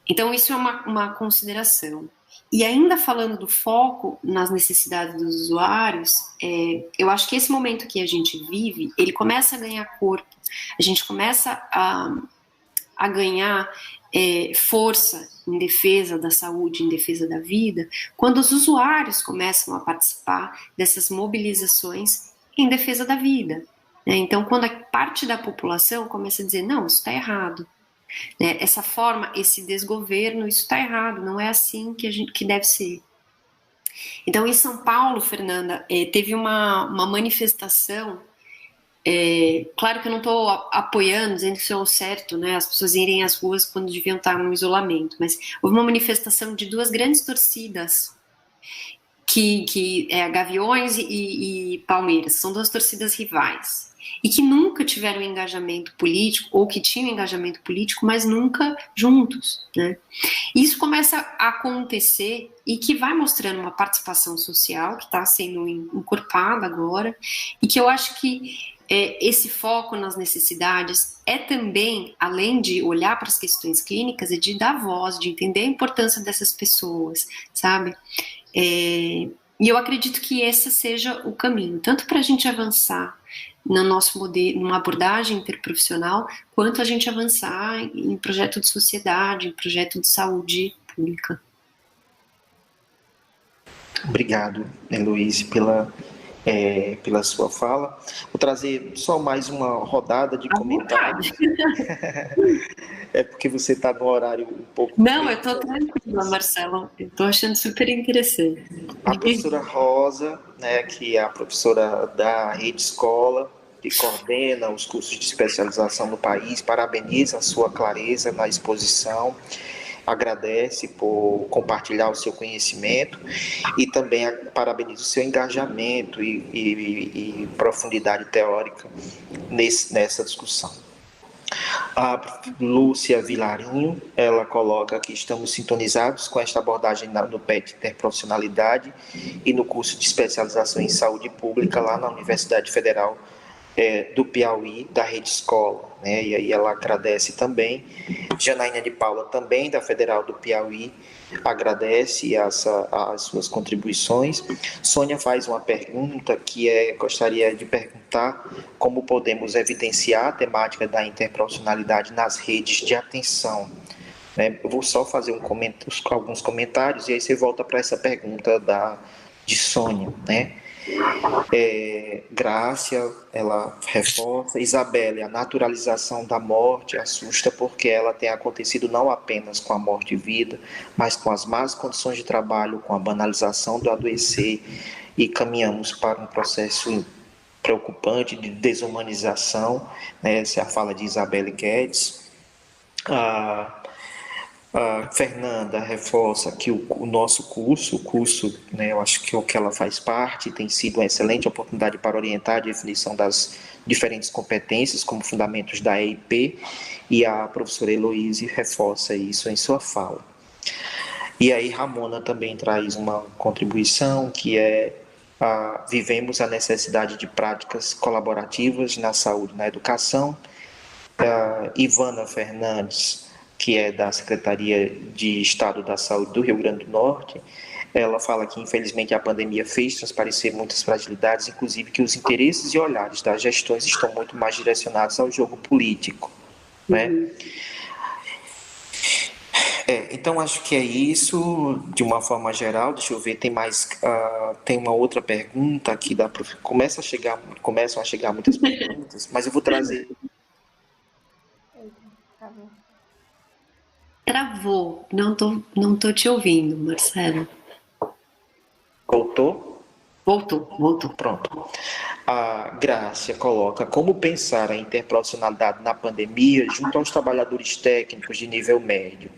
Então, isso é uma consideração. E ainda falando do foco nas necessidades dos usuários, eu acho que esse momento que a gente vive, ele começa a ganhar corpo, a gente começa a ganhar força em defesa da saúde, em defesa da vida, quando os usuários começam a participar dessas mobilizações em defesa da vida. Né? Então, quando a parte da população começa a dizer, não, isso está errado, né? Essa forma, esse desgoverno, isso está errado, não é assim que deve ser. Então, em São Paulo, Fernanda, teve uma manifestação. Claro que eu não estou apoiando, dizendo que isso é o certo, né? As pessoas irem às ruas quando deviam estar no isolamento, mas houve uma manifestação de duas grandes torcidas, que é a Gaviões e Palmeiras, são duas torcidas rivais, e que nunca tiveram engajamento político, ou que tinham engajamento político, mas nunca juntos, né? Isso começa a acontecer e que vai mostrando uma participação social que está sendo encorpada agora, e que eu acho que esse foco nas necessidades é também, além de olhar para as questões clínicas, é de dar voz, de entender a importância dessas pessoas, sabe? E eu acredito que esse seja o caminho, tanto para a gente avançar no nosso modelo, numa abordagem interprofissional, quanto a gente avançar em projeto de sociedade, em projeto de saúde pública.
Obrigado, Heloíse, pela sua fala. Vou trazer só mais uma rodada de comentários. É porque você está no horário um pouco...
Não, eu estou tranquila, Marcelo. Eu estou achando super interessante.
A professora Rosa, né, que é a professora da Rede Escola, que coordena os cursos de especialização no país, parabeniza a sua clareza na exposição, agradece por compartilhar o seu conhecimento e também parabeniza o seu engajamento e profundidade teórica nessa discussão. A Lúcia Vilarinho, ela coloca que estamos sintonizados com esta abordagem no PET Interprofissionalidade e no curso de especialização em saúde pública lá na Universidade Federal do Piauí, da Rede Escola, né? E aí ela agradece também. Janaína de Paula, também da Federal do Piauí, agradece as suas contribuições. Sônia faz uma pergunta gostaria de perguntar como podemos evidenciar a temática da interprofissionalidade nas redes de atenção. Eu vou só fazer alguns comentários e aí você volta para essa pergunta de Sônia, né? Grácia, ela reforça. Isabelle, a naturalização da morte assusta porque ela tem acontecido não apenas com a morte e vida, mas com as más condições de trabalho, com a banalização do adoecer, e caminhamos para um processo preocupante de desumanização, né? Essa é a fala de Isabelle Guedes. A Fernanda reforça que o nosso curso, né, eu acho que o que ela faz parte, tem sido uma excelente oportunidade para orientar a definição das diferentes competências como fundamentos da EIP, e a professora Heloíse reforça isso em sua fala. E aí Ramona também traz uma contribuição que vivemos a necessidade de práticas colaborativas na saúde e na educação. Ivana Fernandes, que é da Secretaria de Estado da Saúde do Rio Grande do Norte, ela fala que, infelizmente, a pandemia fez transparecer muitas fragilidades, inclusive que os interesses e olhares das gestões estão muito mais direcionados ao jogo político, né? Então, acho que é isso, de uma forma geral. Deixa eu ver, tem uma outra pergunta aqui, começam a chegar muitas perguntas, mas eu vou trazer...
Travou. Não tô te ouvindo, Marcelo.
Voltou?
Voltou.
Pronto. A Grácia coloca como pensar a interprofissionalidade na pandemia junto aos trabalhadores técnicos de nível médio,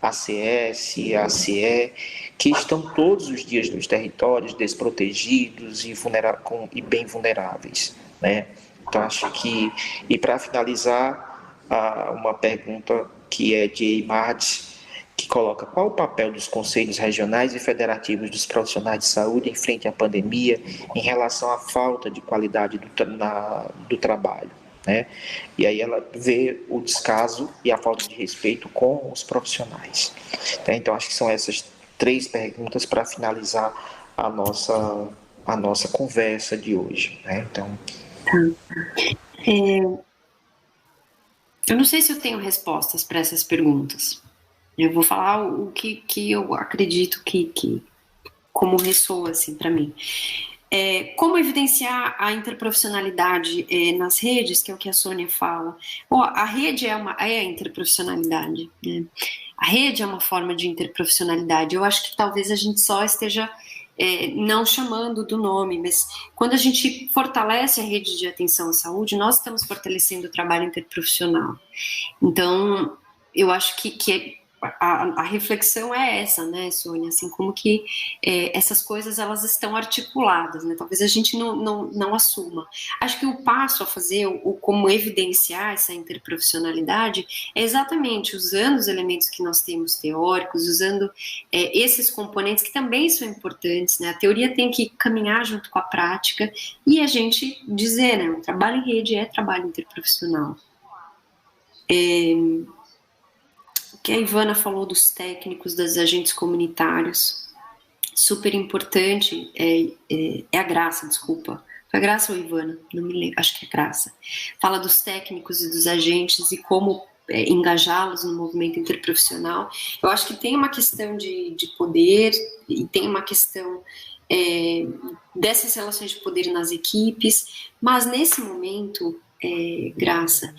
ACS, ACE, que estão todos os dias nos territórios desprotegidos e bem vulneráveis, né? Então, acho que... E para finalizar, uma pergunta que é de Eimad, que coloca qual o papel dos conselhos regionais e federativos dos profissionais de saúde em frente à pandemia em relação à falta de qualidade do trabalho, né? E aí ela vê o descaso e a falta de respeito com os profissionais. Então, acho que são essas 3 perguntas para finalizar a nossa conversa de hoje, né? Então...
Eu não sei se eu tenho respostas para essas perguntas. Eu vou falar o que eu acredito que como ressoa assim para mim. Como evidenciar a interprofissionalidade nas redes, que é o que a Sônia fala. A rede é a interprofissionalidade, né? A rede é uma forma de interprofissionalidade. Eu acho que talvez a gente só esteja não chamando do nome, mas quando a gente fortalece a rede de atenção à saúde, nós estamos fortalecendo o trabalho interprofissional. Então, eu acho que a reflexão é essa, né, Sônia? Assim, como que essas coisas elas estão articuladas, né? Talvez a gente não assuma. Acho que o passo a fazer, como evidenciar essa interprofissionalidade, é exatamente usando os elementos que nós temos teóricos, usando esses componentes que também são importantes, né? A teoria tem que caminhar junto com a prática e a gente dizer, né? O trabalho em rede é trabalho interprofissional. Que a Ivana falou dos técnicos, dos agentes comunitários, super importante, é a Graça, desculpa. Foi a Graça ou a Ivana? Não me lembro, acho que é a Graça. Fala dos técnicos e dos agentes e como engajá-los no movimento interprofissional. Eu acho que tem uma questão de poder e tem uma questão dessas relações de poder nas equipes, mas nesse momento, Graça,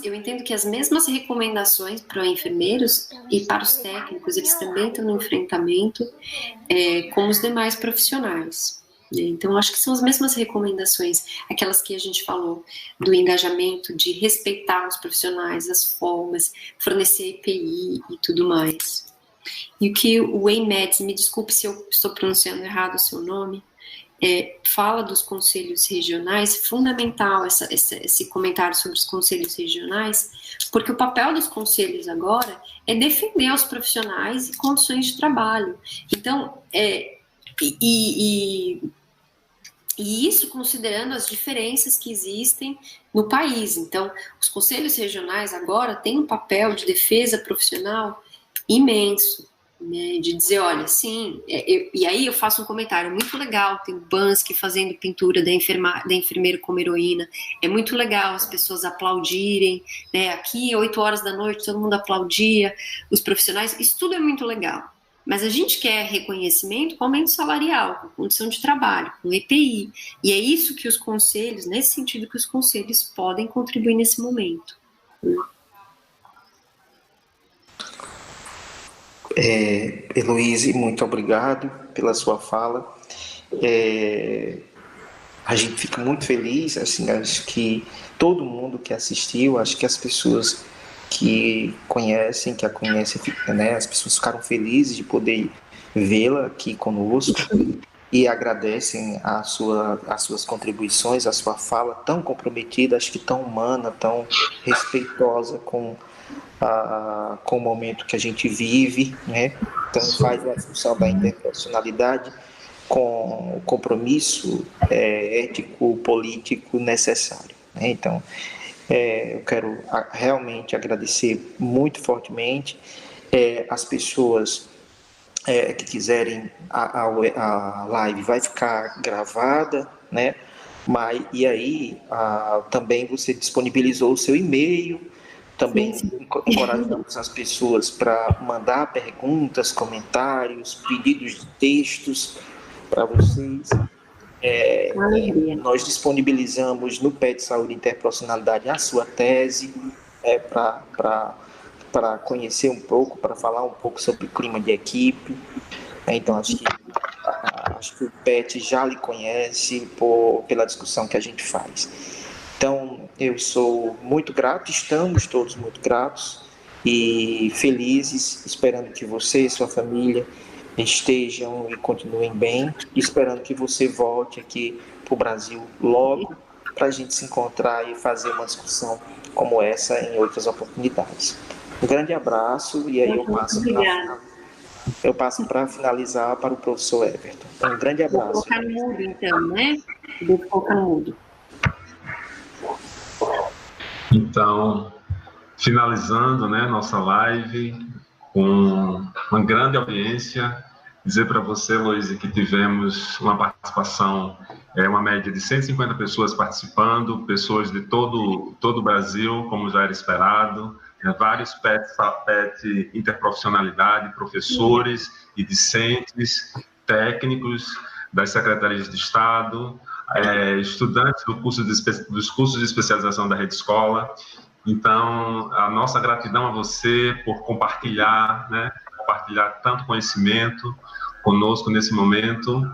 eu entendo que as mesmas recomendações para enfermeiros e para os técnicos, eles também estão no enfrentamento como os demais profissionais. Né? Então, acho que são as mesmas recomendações, aquelas que a gente falou, do engajamento, de respeitar os profissionais, as folgas, fornecer EPI e tudo mais. E o que o Eimeds, me desculpe se eu estou pronunciando errado o seu nome, fala dos conselhos regionais, fundamental esse comentário sobre os conselhos regionais, porque o papel dos conselhos agora é defender os profissionais e condições de trabalho. Então, e isso considerando as diferenças que existem no país. Então, os conselhos regionais agora têm um papel de defesa profissional imenso. Né, de dizer, olha, sim, e aí eu faço um comentário muito legal, tem o Bansky fazendo pintura da enfermeira como heroína, é muito legal as pessoas aplaudirem, né, aqui 8 horas da noite todo mundo aplaudia, os profissionais, isso tudo é muito legal, mas a gente quer reconhecimento com aumento salarial, com condição de trabalho, com EPI, e é isso que os conselhos, nesse sentido que os conselhos podem contribuir nesse momento.
Heloíse, muito obrigado pela sua fala. A gente fica muito feliz, assim, acho que todo mundo que assistiu, acho que as pessoas que conhecem, que a conhecem, né, as pessoas ficaram felizes de poder vê-la aqui conosco e agradecem as suas contribuições, a sua fala tão comprometida, acho que tão humana, tão respeitosa com o momento que a gente vive, né? Então faz a função da interprofissionalidade com o compromisso ético, político necessário, né? Então, eu quero realmente agradecer muito fortemente as pessoas que quiserem, a live vai ficar gravada, né? E aí também você disponibilizou o seu e-mail. Também encorajamos as pessoas para mandar perguntas, comentários, pedidos de textos para vocês. Nós disponibilizamos no PET Saúde e Interprofissionalidade a sua tese para conhecer um pouco, para falar um pouco sobre o clima de equipe. Então, acho que o PET já lhe conhece pela discussão que a gente faz. Então, eu sou muito grato, estamos todos muito gratos e felizes, esperando que você e sua família estejam e continuem bem, esperando que você volte aqui para o Brasil logo, para a gente se encontrar e fazer uma discussão como essa em outras oportunidades. Um grande abraço e aí eu passo para finalizar para o professor Everton. Um grande abraço.
Vou colocar no mudo, então, né? Vou colocar no mudo.
Então, finalizando, né, nossa live com uma grande audiência, dizer para você, Luísa, que tivemos uma participação, uma média de 150 pessoas participando, pessoas de todo o Brasil, como já era esperado, vários PET interprofissionalidade, professores e discentes, técnicos das secretarias de Estado, estudantes dos cursos de especialização da Rede Escola. Então, a nossa gratidão a você por compartilhar, né, compartilhar tanto conhecimento, conosco nesse momento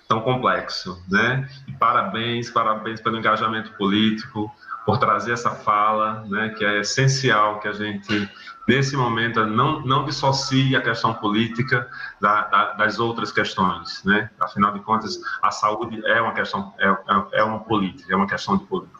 tão complexo, né? E parabéns pelo engajamento político, por trazer essa fala, né, que é essencial que a gente, nesse momento, não dissocie a questão política das outras questões, né? Afinal de contas, a saúde é uma questão, é uma política, é uma questão de política.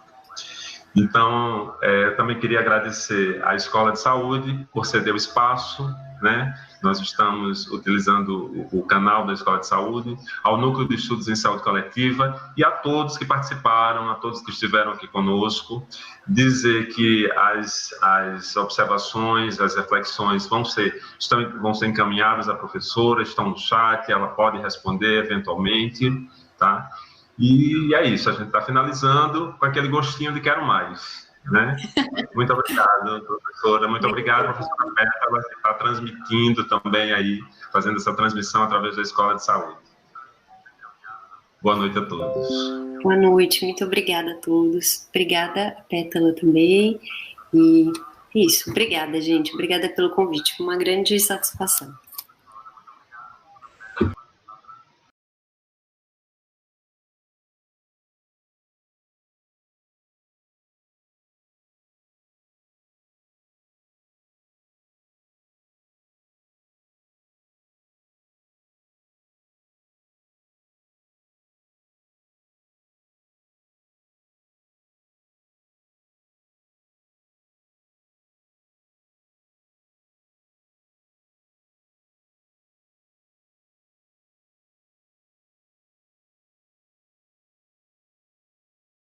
Então, eu também queria agradecer à Escola de Saúde por ceder o espaço, né? Nós estamos utilizando o canal da Escola de Saúde, ao Núcleo de Estudos em Saúde Coletiva e a todos que participaram, a todos que estiveram aqui conosco, dizer que as observações, as reflexões vão ser encaminhadas à professora, estão no chat, ela pode responder eventualmente, tá? E é isso, a gente está finalizando com aquele gostinho de quero mais, né? Muito obrigado, professora. Muito obrigado, professora Pétala, que está transmitindo também aí, fazendo essa transmissão através da Escola de Saúde. Boa noite a todos.
Boa noite, muito obrigada a todos. Obrigada, Pétala, também. E isso, obrigada, gente. Obrigada pelo convite. Uma grande satisfação.